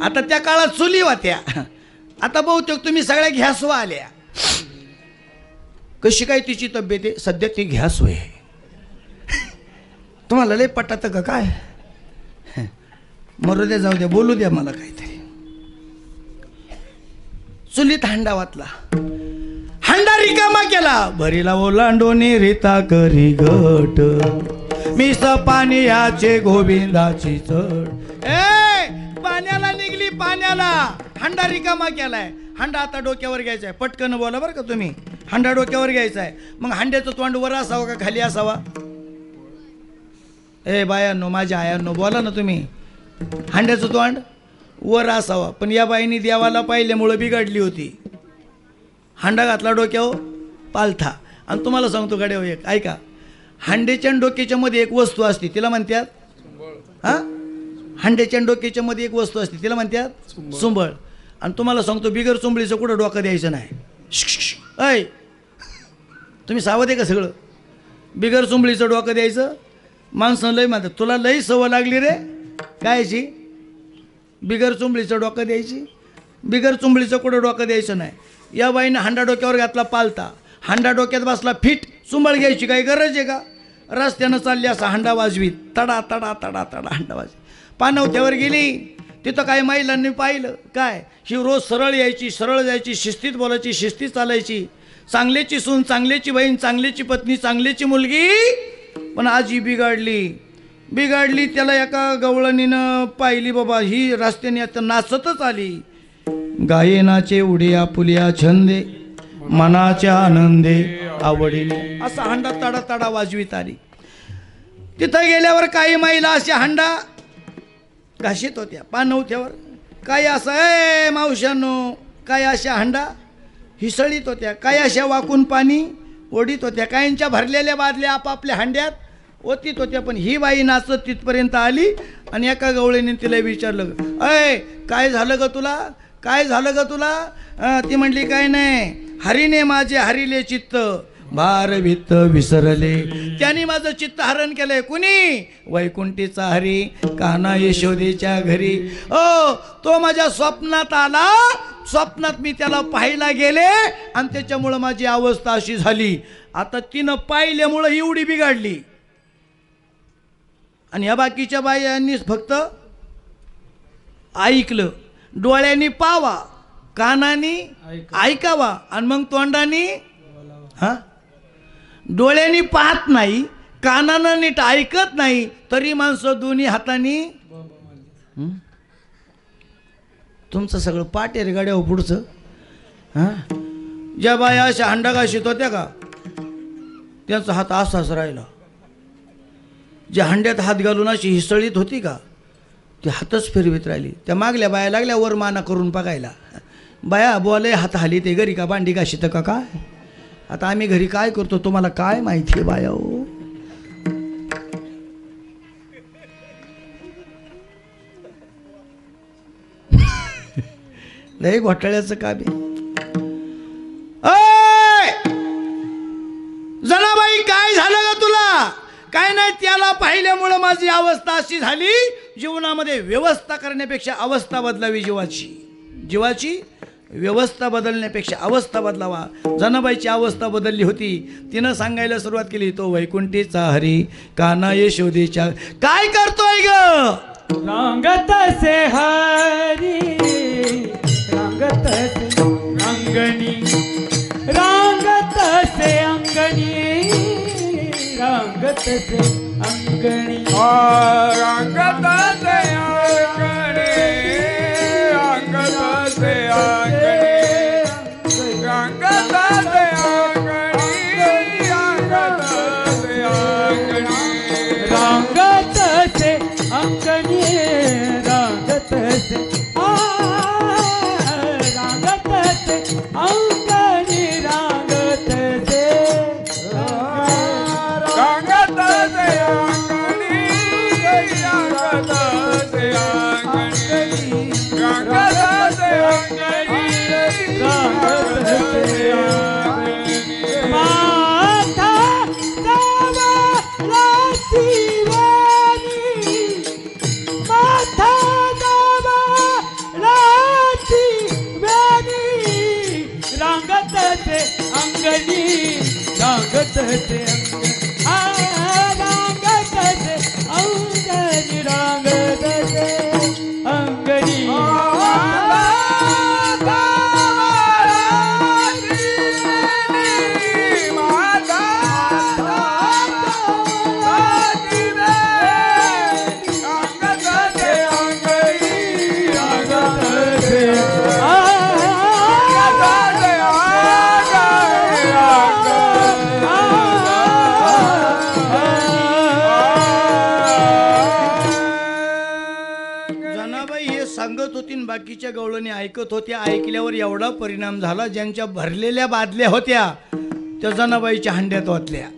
आता त्या काळात चुली होत्या, आता बहुतेक तुम्ही सगळ्या घ्यासवा आल्या. कशी काय तिची तब्येत आहे? सध्या ती घ्यासू आहे. तुम्हाला लय पटत का काय? मरू द्या, जाऊ द्या, बोलू द्या मला काहीतरी. चुलीत हांडा वातला, हांडा रिकामा केला, भरीला ओलांडोनी रीता करी गट, मिस पाण्याचे गोविंदाची चढ. पाण्याला निघली, पाण्याला हांडा रिकामा केलाय. हांडा आता डोक्यावर घ्यायचा आहे. पटकन बोला बरं का तुम्ही. हांडा डोक्यावर घ्यायचा आहे. मग हांड्याचं तोंड वर असावं का खाली असावा? बायांनो, माझ्या आयांनो, बोला ना तुम्ही. हांड्याचं तोंड वर असावा. पण या बाईनी देवाला पाहिल्यामुळं बिघडली होती. हांडा घातला डोक्यावर, पालथा. आणि तुम्हाला सांगतो गाड्यावर एक ऐका, हांड्याच्या डोक्याच्या मध्ये एक वस्तू असते, तिला म्हणतात हा. हांड्याच्या डोक्याच्या मध्ये एक वस्तू असते, तिला म्हणतात सुंबळ. आणि तुम्हाला सांगतो, बिगर चुंबळीचं कुठं डोकं द्यायचं नाही. ऐ तुम्ही सावध आहे का सगळं? बिगर चुंबळीचं डोकं द्यायचं. माणसं लय म्हणतात, तुला लई सवय लागली रे कायची, बिगर चुंबळीचं डोकं द्यायची. बिगर चुंबळीचं कुठं डोकं द्यायचं नाही. या बाईनं हांडा डोक्यावर घातला, पालता. हांडा डोक्यात बसला, फिट. चुंबळ घ्यायची काही गरज आहे का? रस्त्यानं चालली असा हांडा वाजवीत, तडा तडा तडा तडा हांडा वाजवी. पाणवत्यावर गेली, तिथं काही महिलांनी पाहिलं. काय ही रोज सरळ यायची, सरळ जायची, शिस्तीत बोलायची, शिस्तीत चालायची. चांगल्याची सून, चांगल्याची बहीण, चांगल्याची पत्नी, चांगल्याची मुलगी. पण आज ही बिघडली. त्याला एका गवळणीनं पाहिली, बाबा ही रस्त्याने आता नाचतच आली. गायनाचे उड्या पुलिया छंदे, मनाच्या आनंदे आवडीने, असा हांडा तडा तडा वाजवीत आली. तिथं गेल्यावर काही महिला अशा हांडा घाशीत होत्या पाणवत्यावर. काही असं मावशांनो, काही अशा हांडा हिसळीत होत्या, काही अशा वाकून पाणी ओढीत होत्या, काहींच्या भरलेल्या बादल्या आपापल्या हांड्यात ओतीत होत्या. पण ही बाई नाचत तिथपर्यंत आली आणि एका गवळीने तिला विचारलं, काय झालं ग तुला, काय झालं ग तुला? ती म्हणली, काय नाही, हरीने माझे हरिले चित्त, भार वित्त विसरले, त्याने माझं चित्त हरण केलंय. कुणी? वैकुंठीचा हरी, कान्हा यशोदेच्या घरी. तो माझ्या स्वप्नात आला, स्वप्नात मी त्याला पाहायला गेले आणि त्याच्यामुळं माझी अवस्था अशी झाली. आता तिनं पाहिल्यामुळं ही एवढी बिघडली. आणि या बाकीच्या बायांनी फक्त ऐकलं. डोळ्यांनी पावा, कानानी ऐकावा आणि मग तोंडानी डोळ्यांनी पाहत नाही, कानानं नीट ऐकत नाही, तरी माणसं दोन्ही हातानी. तुमचं सगळं पाठ आहे रे गाड्यावर पुढचं. ज्या बाया अशा हांडा घाशीत होत्या का, त्यांचा हात असाच राहिला. ज्या हांड्यात हात घालून अशी हिसळीत होती का, ती हातच फिरवीत राहिली. त्या मागल्या बाया लागल्या वर माना करून बघायला. बाया बोले, हात हाली ते घरी का भांडी घाशीत का काय? आता आम्ही घरी काय करतो तुम्हाला काय माहिती आहे बाया? हो लय घोटाळ्याचं काम आहे. जनाबाई, काय झालं का तुला? काय नाही, त्याला पाहिल्यामुळं माझी अवस्था अशी झाली. जीवनामध्ये व्यवस्था करण्यापेक्षा अवस्था बदलावी. जीवाची व्यवस्था बदलण्यापेक्षा अवस्था बदलावा. जनाबाईची अवस्था बदलली होती. तिनं सांगायला सुरुवात केली, तो वैकुंठीचा हरी, कान्हा यशोदेच्या. काय करतोय ग? रांगत से हरी, रांगत से अंगणी, रांगत से अंगणी, रांगत से अंगणी, रांगत से अंगणी, रांगत से अंगणी, रांगत से अंगणी, रांगत से अंगणी, रांगत से अंगणी, रांगत से रांगत से अंगणी, रांगत से रांगत से अंगणी, रांगत से अंगणी, रांगत से अंगणी, रांगत से अंगणी. माथा सावला शिवानी, माथा तसे रांग तसे अंगणी रांग तसे अंगणी सांगत होती बाकीच्या गवळणी ऐकत होत्या. ऐकल्यावर एवढा परिणाम झाला, ज्यांच्या भरलेल्या बादल्या होत्या त्या जनाबाईच्या हांड्यात ओतल्या.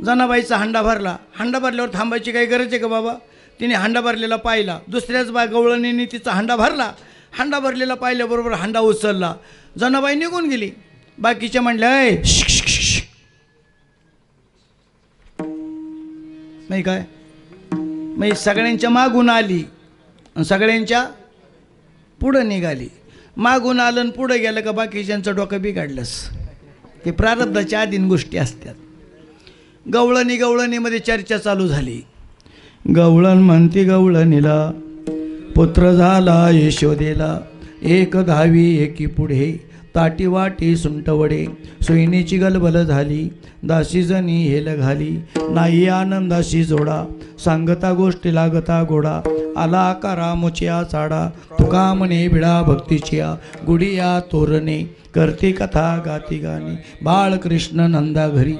जनाबाईचा हांडा भरला. हांडा भरल्यावर थांबायची काही गरज आहे का बाबा? तिने हांडा भरलेला पाहिला. दुसऱ्याच गवळणीने तिचा हांडा भरला. हांडा भरलेला पाहिल्याबरोबर हांडा उचलला. जनाबाई निघून गेली. बाकीच्या म्हणल्या नाही काय, मग सगळ्यांच्या मागून आली आणि सगळ्यांच्या पुढं निघाली. मागून आलं आणि पुढं गेलं का बाकीच्यांचं डोकं बिघडलंस. ते प्रारब्धाच्या आधीन गोष्टी असतात. गवळणीमध्ये चर्चा चालू झाली. गवळण म्हणती गवळणीला, पुत्र झाला यशोदेला, एक धावी एकी पुढे, ताटी वाटी सुंटवडे, सोयीनीची गलबल झाली, दासी जणी हेल घाली, नाही आनंदाशी जोडा, सांगता गोष्टी लागता गोडा, आला आकारा मुचिया चाडा, तुका म्हणे बिडा भक्तीचिया, गुडिया तोरणे, करते कथा गाती गाणी, बाळकृष्ण नंदा घरी,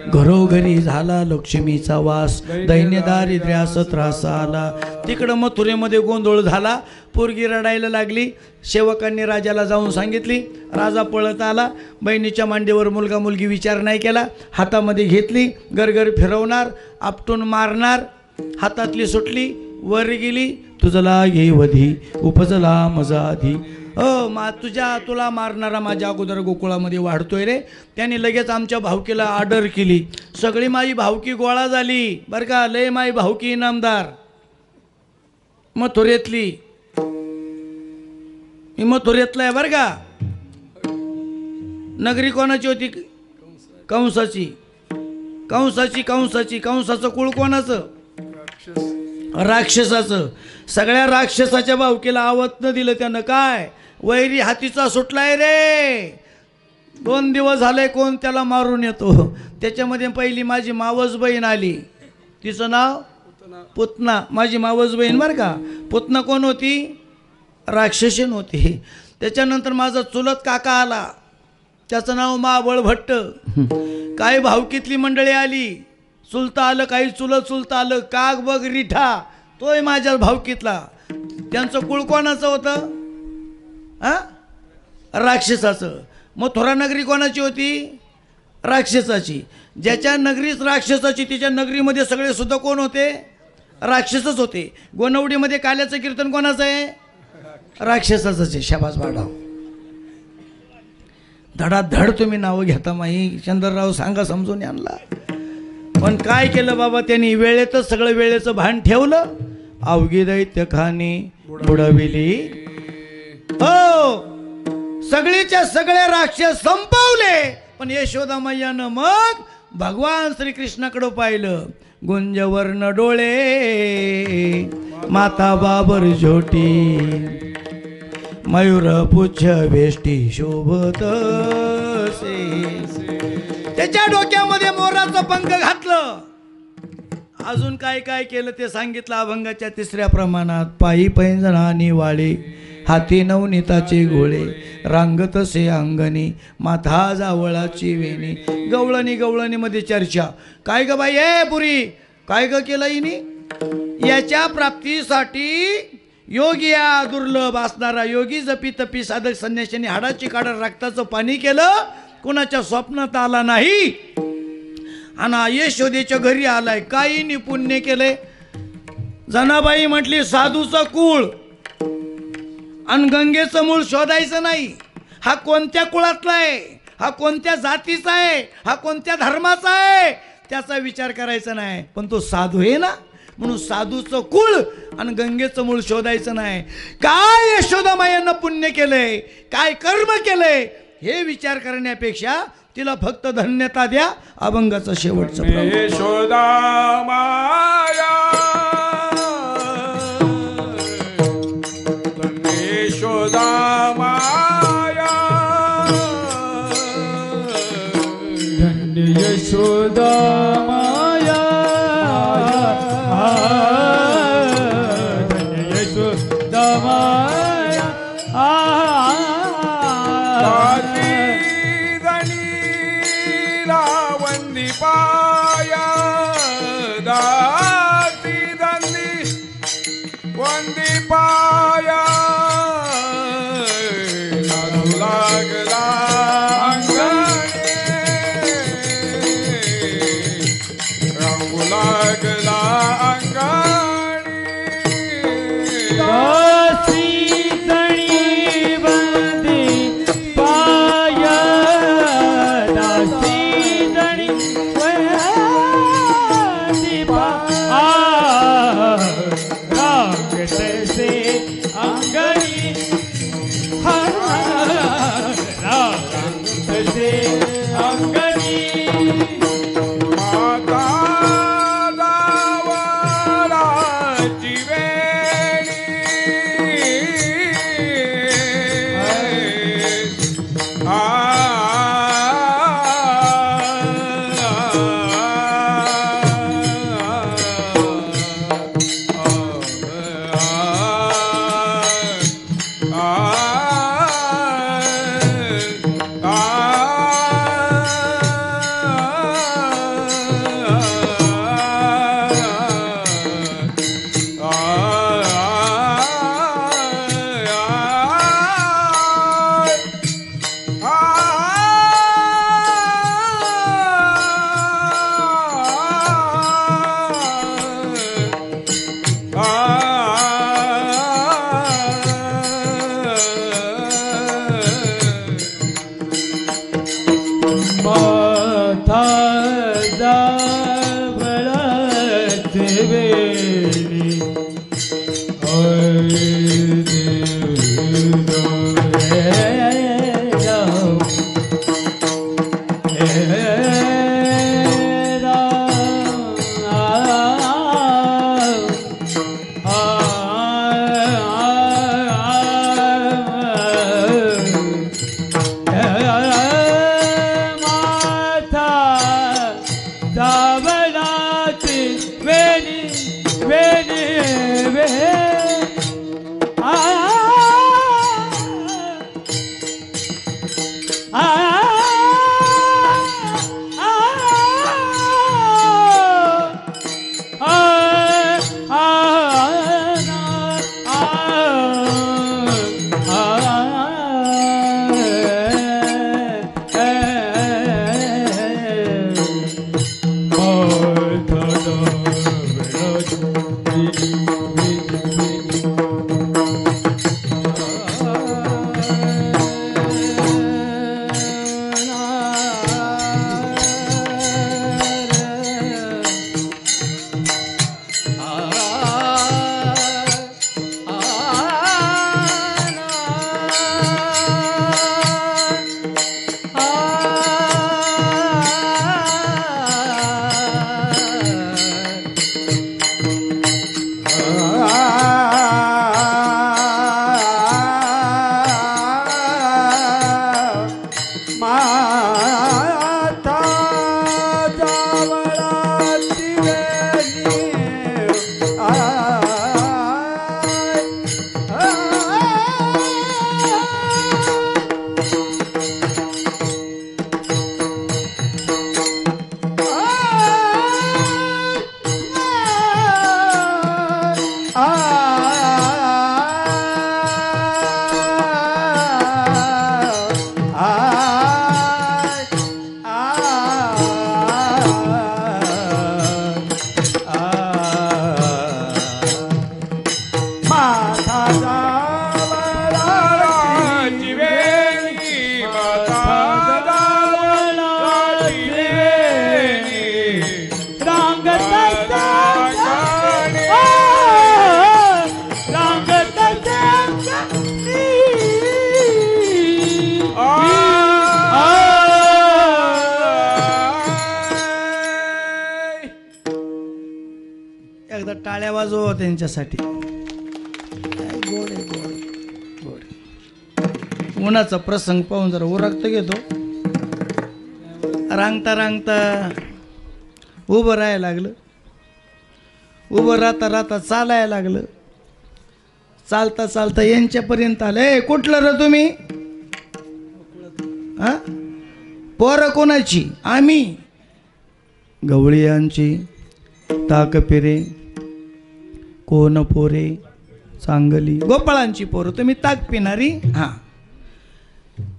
घरोघरी झाला लक्ष्मीचा वास, दैन्य दारिद्र्यास त्रास आला. तिकडं मथुरेमध्ये गोंधळ झाला. पोरगी रडायला लागली. सेवकांनी राजाला जाऊन सांगितली. राजा पळत आला. बहिणीच्या मांडीवर मुलगा मुलगी विचार नाही केला. हातामध्ये घेतली, गरगर फिरवणार, आपटून मारणार. हातातली सुटली, वर गेली. तुझला घे वधी, उपजला मजा आधी. तुला मारणारा माझ्या अगोदर गोकुळामध्ये वाढतोय रे. त्याने लगेच आमच्या भावकीला ऑर्डर केली. सगळी माई भावकी गोळा झाली बरं का. लय माई भावकी इनामदार. मथुरेतली मथुरेतला आहे बरं का. नगरी कोणाची होती? कंसाची. कंसाचं कुळ कोणाचं? राक्षसाचं. सगळ्या राक्षसाच्या भावकीला आवत न दिलं त्यानं. काय वैरी हातीचा सुटलाय रे. 2 दिवस झाले कोण त्याला मारून येतो. त्याच्यामध्ये पहिली माझी मावस बहीण आली. तिचं नाव पुतना. माझी मावस बहीण बरं का. पुतना कोण होती? राक्षसीन होती. त्याच्यानंतर माझा चुलत काका आला. त्याचं नाव महाबळ भट्ट. काही भावकीतली मंडळी आली. चुलता आलं, काही चुलता आलं. काग बग रिठा तोय माझ्या भावकीतला. त्यांचं कुळ कोणाचं होतं? राक्षसाचं. मथुरा नगरी कोणाची होती? राक्षसाची. ज्याच्या नगरीच राक्षसाची तिच्या नगरीमध्ये सगळे सुद्धा कोण होते? राक्षसच होते. गोनवडीमध्ये काल्याचं कीर्तन कोणाचं आहे? राक्षसाचंच आहे. शाबास बाळाव. धडाधड तुम्ही नावं घेता माई. चंद्रराव सांगा समजून आणला. पण काय केलं बाबा त्यांनी? वेळेतच सगळं वेळेचं भान ठेवलं. अवघी दैत्य खाणी बुडविली. हो, सगळीच्या सगळे राक्षस संपवले. पण यशोदा मैयानं मग भगवान श्रीकृष्णाकडं पाहिलं. गुंजवर्ण डोळे, माता बाबर झोटी, मयूर पुच्छ वेष्टी शोभत त्याच्या डोक्यामध्ये मोराचं पंख घातलं. अजून काय काय केलं ते सांगितलं अभंगाच्या 3ऱ्या प्रमाणात. पायी पैंजणानी वाळे, हाती नवनीताचे गोळे, रांगतसे अंगणी, माथा जावळाची वेणी. गवळणीमध्ये चर्चा. काय ग बाई ए पुरी, काय ग केलं हिनी? याच्या प्राप्तीसाठी योगी या दुर्लभ असणारा योगी जपी तपी साधक संन्याशांनी हाडाची काढा रक्ताचं पाणी केलं. कोणाच्या स्वप्नात आला नाही. आणि यशोदेच्या घरी आलाय. काही पुण्य केलंय. जनाबाई म्हटली साधूचं कुळ आणि गंगेचं मूळ शोधायचं नाही. हा कोणत्या कुळातला आहे, हा कोणत्या जातीचा आहे, हा कोणत्या धर्माचा आहे त्याचा विचार करायचा नाही. पण तो साधू आहे ना, म्हणून साधूचं कुळ आणि गंगेचं मूळ शोधायचं नाही. काय यशोदामायांना पुण्य केलंय, काय कर्म केलंय हे विचार करण्यापेक्षा तिला फक्त धन्यता द्या. अभंगाचा शेवटचा प्रभाव. यशोदा माया यशोदा माया धन्य यशोदा माया धन्य यशोदा माया वंदी पाया दासी दंदी वंदी पाया नादू लागला अंगणे रंगू लागला अंगणी दासी दणी वंदी पाया दासी दणी वंदी पाया राग तैसे अंगणी राग तैसे अंगणी माता दावराची वेणी माथा जावळत वेणी टाळ्या वाजवा त्यांच्यासाठी. गोड आहे, गोड गोड. उन्हाचा प्रसंग पाहून जरा उरकत घेतो. रांगता रांगता उभं राहायला लागलं. उभं राहता राहता चालायला लागलं. चालता चालता यांच्यापर्यंत आलं. कुठलं र तुम्ही? हा, पोरं कोणाची? आम्ही गवळीयांची. ताकपिरे कोण पोरे चांगली. गोपाळांची पोरं. तुम्ही ताक पिणारी? हां.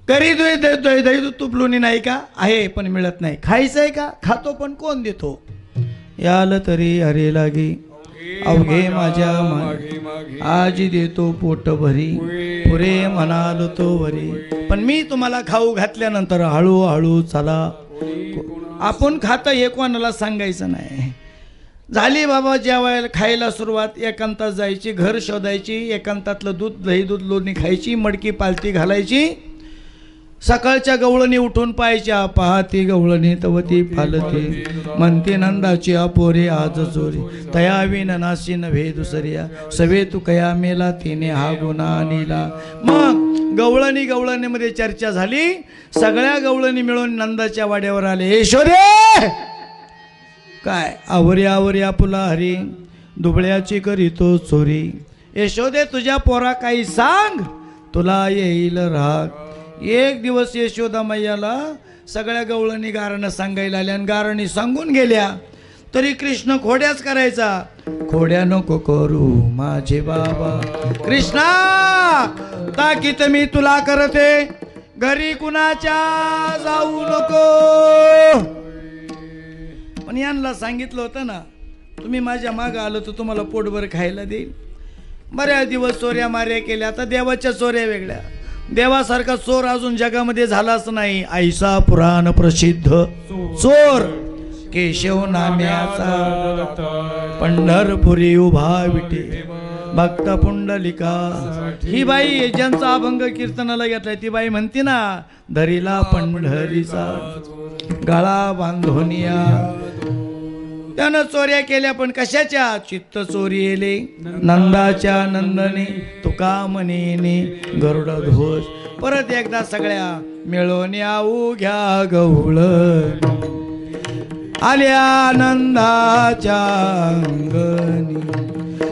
करी दही दूध तुपलोनी नाही का? आहे पण मिळत नाही. खायचं आहे का? खातो पण कोण देतो? याल तरी हरे लागे अवघे माझ्या मन आजी देतो पोट भरी पुरे म्हणालो तो वरी. पण मी तुम्हाला खाऊ घातल्यानंतर हळूहळू चला. आपण खातं हे कोणाला सांगायचं नाही. झाली बाबा जेवायला खायला सुरुवात. एकांतात जायची, घर शोधायची, एकांतातलं दूध दही दूध लोणी खायची, मडकी पालती घालायची. सकाळच्या गवळणी उठून पाहायच्या. पाहती गवळणी तवती फालती म्हणते नंदाची अपोरे आज चोरी. तयावीन नाशी नव्हे दुसऱ्या सवे तू कया मेला तिने हा गुन्हा आणला. मग गवळणीमध्ये चर्चा झाली. सगळ्या गवळणी मिळून नंदाच्या वाड्यावर आले. यशोदे काय आवरी आवरी आपुला हरी दुबळ्याची करीतो चोरी. यशोदे तुझ्या पोरा काही सांग तुला येईल राग. एक दिवस यशोदा मैयाला सगळ्या गवळणी गारणं सांगायला आल्या आणि गारणी सांगून गेल्या. तरी कृष्ण खोड्याच करायचा. खोड्या नको करू माझे बाबा. कृष्णा ताकीत मी तुला करते. घरी कुणाच्या जाऊ नको. पण यांना सांगितलं होतं ना तुम्ही माझ्या मागं आलो तर तुम्हाला पोटभर खायला देईल. बऱ्याच दिवस चोऱ्या माऱ्या केल्या. आता देवाच्या चोऱ्या वेगळ्या. देवासारखा चोर अजून जगामध्ये झालाच नाही. ऐसा पुराण प्रसिद्ध चोर केशव नाम्याचा पंढरपुरी उभा विटे भक्त पुंडलिका. ही बाई ज्यांचा अभंग कीर्तनाला घेतलाय ती बाई म्हणते ना धरीला पंढरीचा गळा बांधोनिया. त्यानं चोऱ्या केल्या पण कशाच्या? चित्त चोरी येले नंदाच्या नंदने तुका मनेने गरुड ध्वज. परत एकदा सगळ्या मिळून याऊ घ्या गवळ आल्या नंदाच्या अंगणी.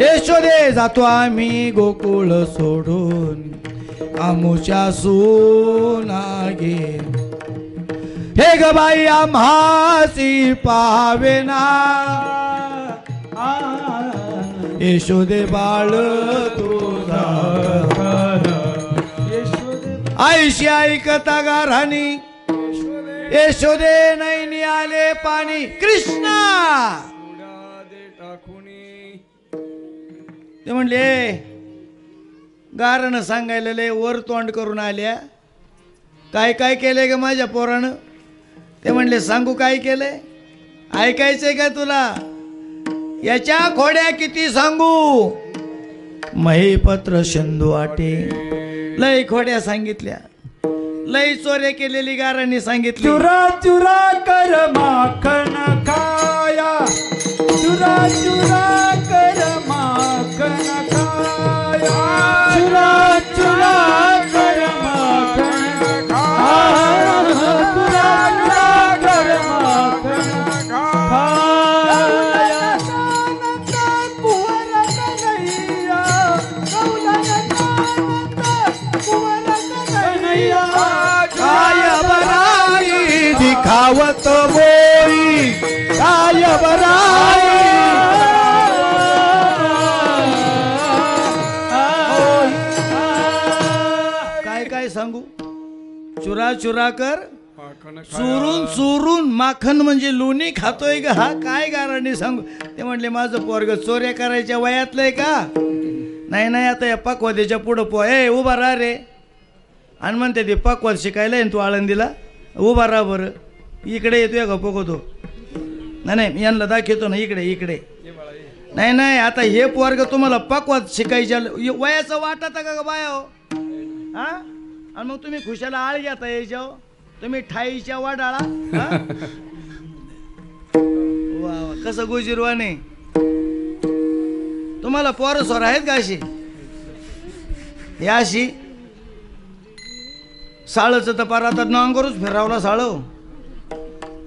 यशोदे जातो आम्ही गोकुळ सोडून आमुच्या सुनागे. हे ग बाई आम्हासी पावेना यशोदे बाळ तुझा. आईशी ऐकता गाराणी यशोदे नैनी आले पाणी. कृष्णा ते म्हणले गारण सांगायला लय वर तोंड करून आल्या. काय काय केलंय ग माझ्या पोरानं? ते म्हणले सांगू काय केलंय? ऐकायचंय का तुला? याच्या खोड्या किती सांगू? महिपत्र सिंधू आटे. लय खोड्या सांगितल्या. लय चोऱ्या केलेली गारांनी सांगितली. चुरा चुरा कर माखन खाया. चुरा चुरा कर माखन खाया. चुरा चुरा कर माखन खाया. दिखावत बोई काय बराई. काय काय सांगू? चुरा चुरा कर चुरून चुरून माखन म्हणजे लोणी खातोय का? हा काय गारांनी सांगू? ते म्हणले माझं पोरग चोऱ्या करायच्या वयातलंय का? नाही नाही आता या पकवाद्याच्या पुढं ए उभा राहा रे. आणि म्हणते ते पकवाद शिकायला तू आळंदीला उभा राहा बरं. इकडे येतोय का पकवतो? नाही नाही यांना दाखवतो ना इकडे इकडे. नाही नाही आता हे पोरग तुम्हाला पकवाद शिकायच्या वयाचं वाटत का बाया हो? हा आणि मग तुम्ही खुशाला आळ घेता यायच्या. तुम्ही ठाईच्या वाडाळा. वा वा कसं गोजीरवाने. तुम्हाला पोरं सोर आहेत का अशी? या अशी साळचं तर पार आता नांगरच फिरावला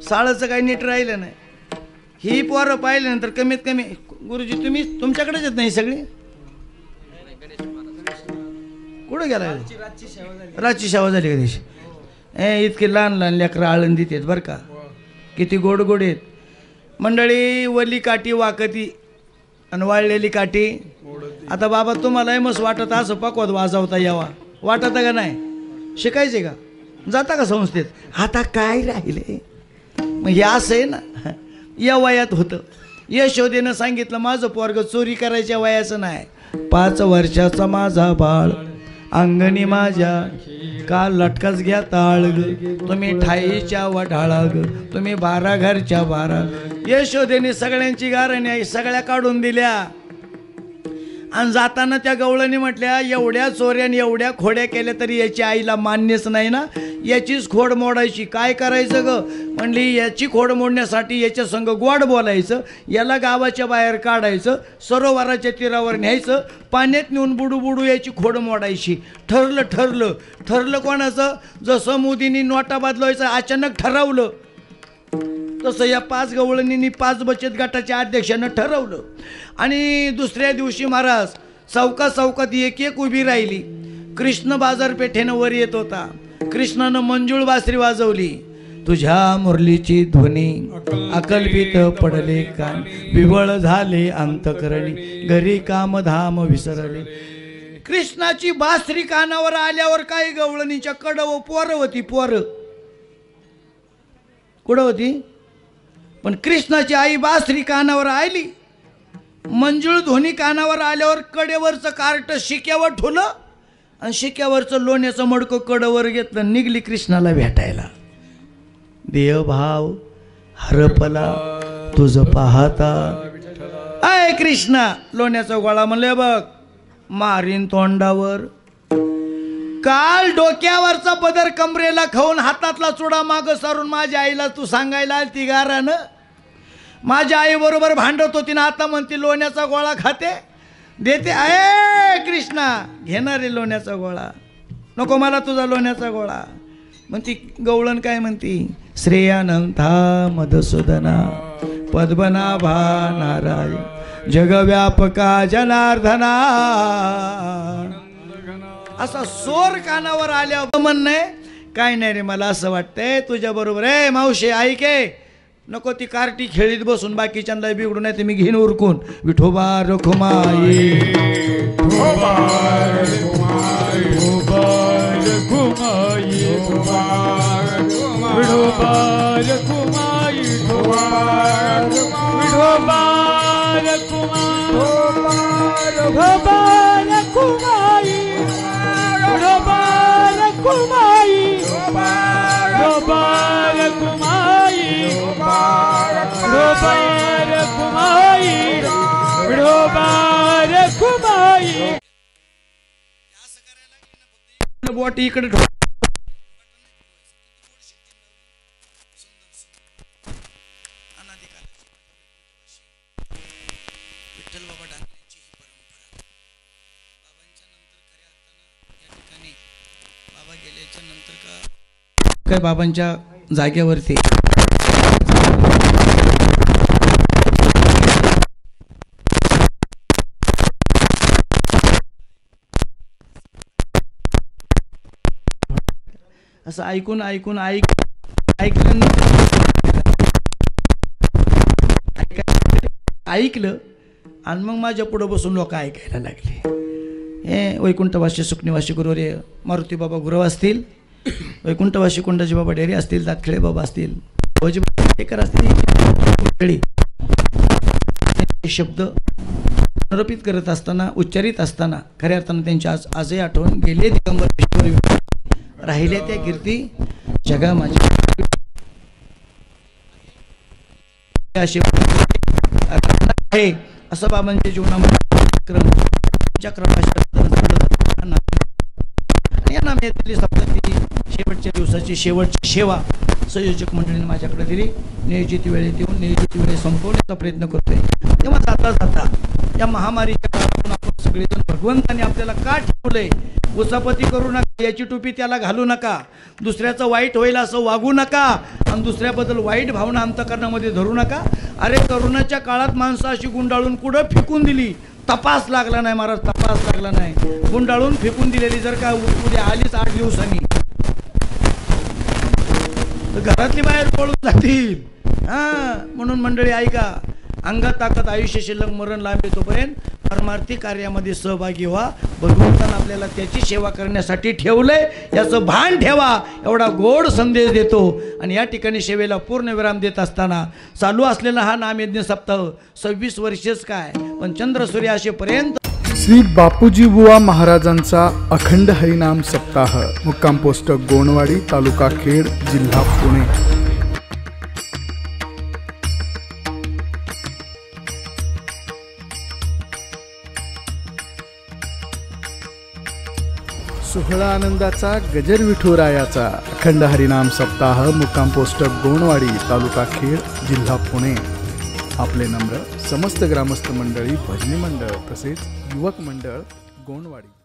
साळचं काही नीट राहिलं नाही. ही पोरं पाहिल्यानंतर कमीत कमी गुरुजी तुम्ही तुमच्याकडेच येत नाही सगळी कुठं गेला? रातची सेवा झाली का दिवशी? इतके लहान लहान लेकरं आळंदीत आहेत बरं का, किती गोड गोड आहेत मंडळी. वली काठी वाकती आणि वाळलेली काठी. आता बाबा तुम्हालाही मस्त वाटत असं पकवत वाजवता यावा, वाटत का नाही? शिकायचे का? जाता का संस्थेत? आता काय राहिले मग हे असं आहे ना. या वयात होतं. यशोदेनं सांगितलं माझं पोरग चोरी करायच्या वयाचं नाही. 5 वर्षाचा माझा बाळ अंगणी माझ्या का लटकाच घ्या ताळ ग, तुम्ही ठाईच्या वढाळा ग, तुम्ही 12 घरच्या 12. यशोदेने सगळ्यांची गारणी सगळ्या काढून दिल्या आणि जाताना त्या गवळणी म्हटल्या एवढ्या चोऱ्याने एवढ्या खोड्या केल्या तरी याची आईला मान्यच नाही ना, याचीच खोड मोडायची. काय करायचं ग? म्हणली याची खोड मोडण्यासाठी याच्या संग गोड बोलायचं, याला गावाच्या बाहेर काढायचं, सरोवराच्या तीरावर न्यायचं, पाण्यात नेऊन बुडू बुडू याची खोड मोडायची. ठरलं कोणाचं? जसं मोदींनी नोटा बदलायचं अचानक ठरवलं तसं या 5 गवळणींनी 5 बचत गटाच्या अध्यक्षानं ठरवलं. आणि दुसऱ्या दिवशी महाराज चौकात एक उभी राहिली. कृष्ण बाजारपेठेनं वर येत होता. कृष्णानं मंजूळ बासरी वाजवली. तुझ्या मुरलीची ध्वनी अकल्पित पडले कान, विवळ झाले अंतकरणी, घरी कामधाम विसरले. कृष्णाची बासरी कानावर आल्यावर काही गवळणीच्या कडव पोरं होती. कुठं होती? पण कृष्णाची आई बासरी कानावर आली. मंजूळ ध्वनी कानावर आल्यावर कडेवरचं कार्ट शिक्यावर ठुलं आणि शिक्यावरचं लोण्याचं मडकं कडवर घेतलं. निघली कृष्णाला भेटायला. देवभाव हरपला तुझं पाहता. आय कृष्णा, लोण्याचा गोळा म्हणले बघ मारीन तोंडावर. काल डोक्यावरचा पदर कमरेला खाऊन हातातला चुडा माग सारून माझ्या आईला तू सांगायला आलती गारानं. माझ्या आई बरोबर भांडत होती ना, आता म्हणती लोण्याचा गोळा खाते देते. अये कृष्णा, घेणार आहे लोण्याचा गोळा? नको मला तुझा लोण्याचा गोळा. म्हणती गवळण काय म्हणती? श्रेयानंथा मधुसूदना पद्मनाभा नारायण जगव्यापका जनार्दना. असा सोर कानावर आल्या म्हणणे काय नाही रे, मला असं वाटतंय तुझ्या बरोबर. ए मावशी ऐके, नको ती कार्टी खेळीत बसून बाकीच्यांना बिघडून नाही, ते मी घेईन उरकून. विठोबा रखुमाई विठोबा रखुमाई, विठोबा रखुमाई, बोट इकडे विठ्ठल बाबा डांगरेंची ही परंपरा. बाबांच्या नंतर खऱ्या अर्थानं या ठिकाणी बाबा गेल्याच्या नंतर का काय बाबांच्या जागेवरती असं ऐकून ऐकलं आणि मग माझ्या पुढं बसून लोक ऐकायला लागले. हे वैकुंठवासी सुकणीवासी गुरुवर्य मारुती बाबा गुरव असतील, वैकुंठवासी कुंडाजी बाबा डेरे असतील, दातखिळे बाबा असतील, हेकर असतील, शब्द निरूपित करत असताना उच्चारित असताना खऱ्या अर्थानं त्यांची आजही आठवण गेले. दिगंबर राहिल्या त्या कीर्ती जगा माझी आहे असं बाबांच्या जीवनामध्ये या नाम्यातली सप्तती शेवटच्या दिवसाची शेवटची सेवा संयोजक मंडळीने माझ्याकडे दिली. नियोजित वेळेत येऊन नियोजित वेळेत संपवण्याचा प्रयत्न करतोय. तेव्हा जाता जाता या महामारीच्या काळातून आपण सगळेजण भगवंताने आपल्याला का ठेवलंय? उसापती करू नका, याची टोपी त्याला घालू नका, दुसऱ्याचं वाईट होईल असं वागू नका आणि दुसऱ्याबद्दल वाईट भावना अंतःकरणामध्ये धरू नका. अरे करोनाच्या काळात माणसं अशी गुंडाळून कुठं फेकून दिली, तपास लागला नाही महाराज, तपास लागला नाही. गुंडाळून फेकून दिलेली जर का उद्या आलीच 8 दिवसांनी तर घरातली बाहेर पळून जातील. म्हणून मंडळी ऐका, अंगात ताकद आयुष्य शिल्लक मरण लांबे तोपर्यंत परमार्थी कार्यामध्ये सहभागी व्हा. भगवंतानं आपल्याला त्याची सेवा करण्यासाठी ठेवलंय याचं भान ठेवा, एवढा गोड संदेश देतो. आणि या ठिकाणी सेवेला पूर्ण विराम देत असताना चालू असलेला हा नामयज्ञ सप्ताह 26 वर्षच काय पण चंद्र सूर्य असेपर्यंत श्री बापूजी बुवा महाराजांचा अखंड हरिनाम सप्ताह मुक्काम पोस्ट गोणवाडी तालुका खेड जिल्हा पुणे. सोहळा आनंदाचा गजर विठुरायाचा अखंड हरिनाम सप्ताह मुक्काम पोस्ट गोणवाडी तालुका खेड जिल्हा पुणे. आपले नम्र समस्त ग्रामस्थ मंडळी, भजनी मंडळ तसेच युवक मंडळ गोणवाडी.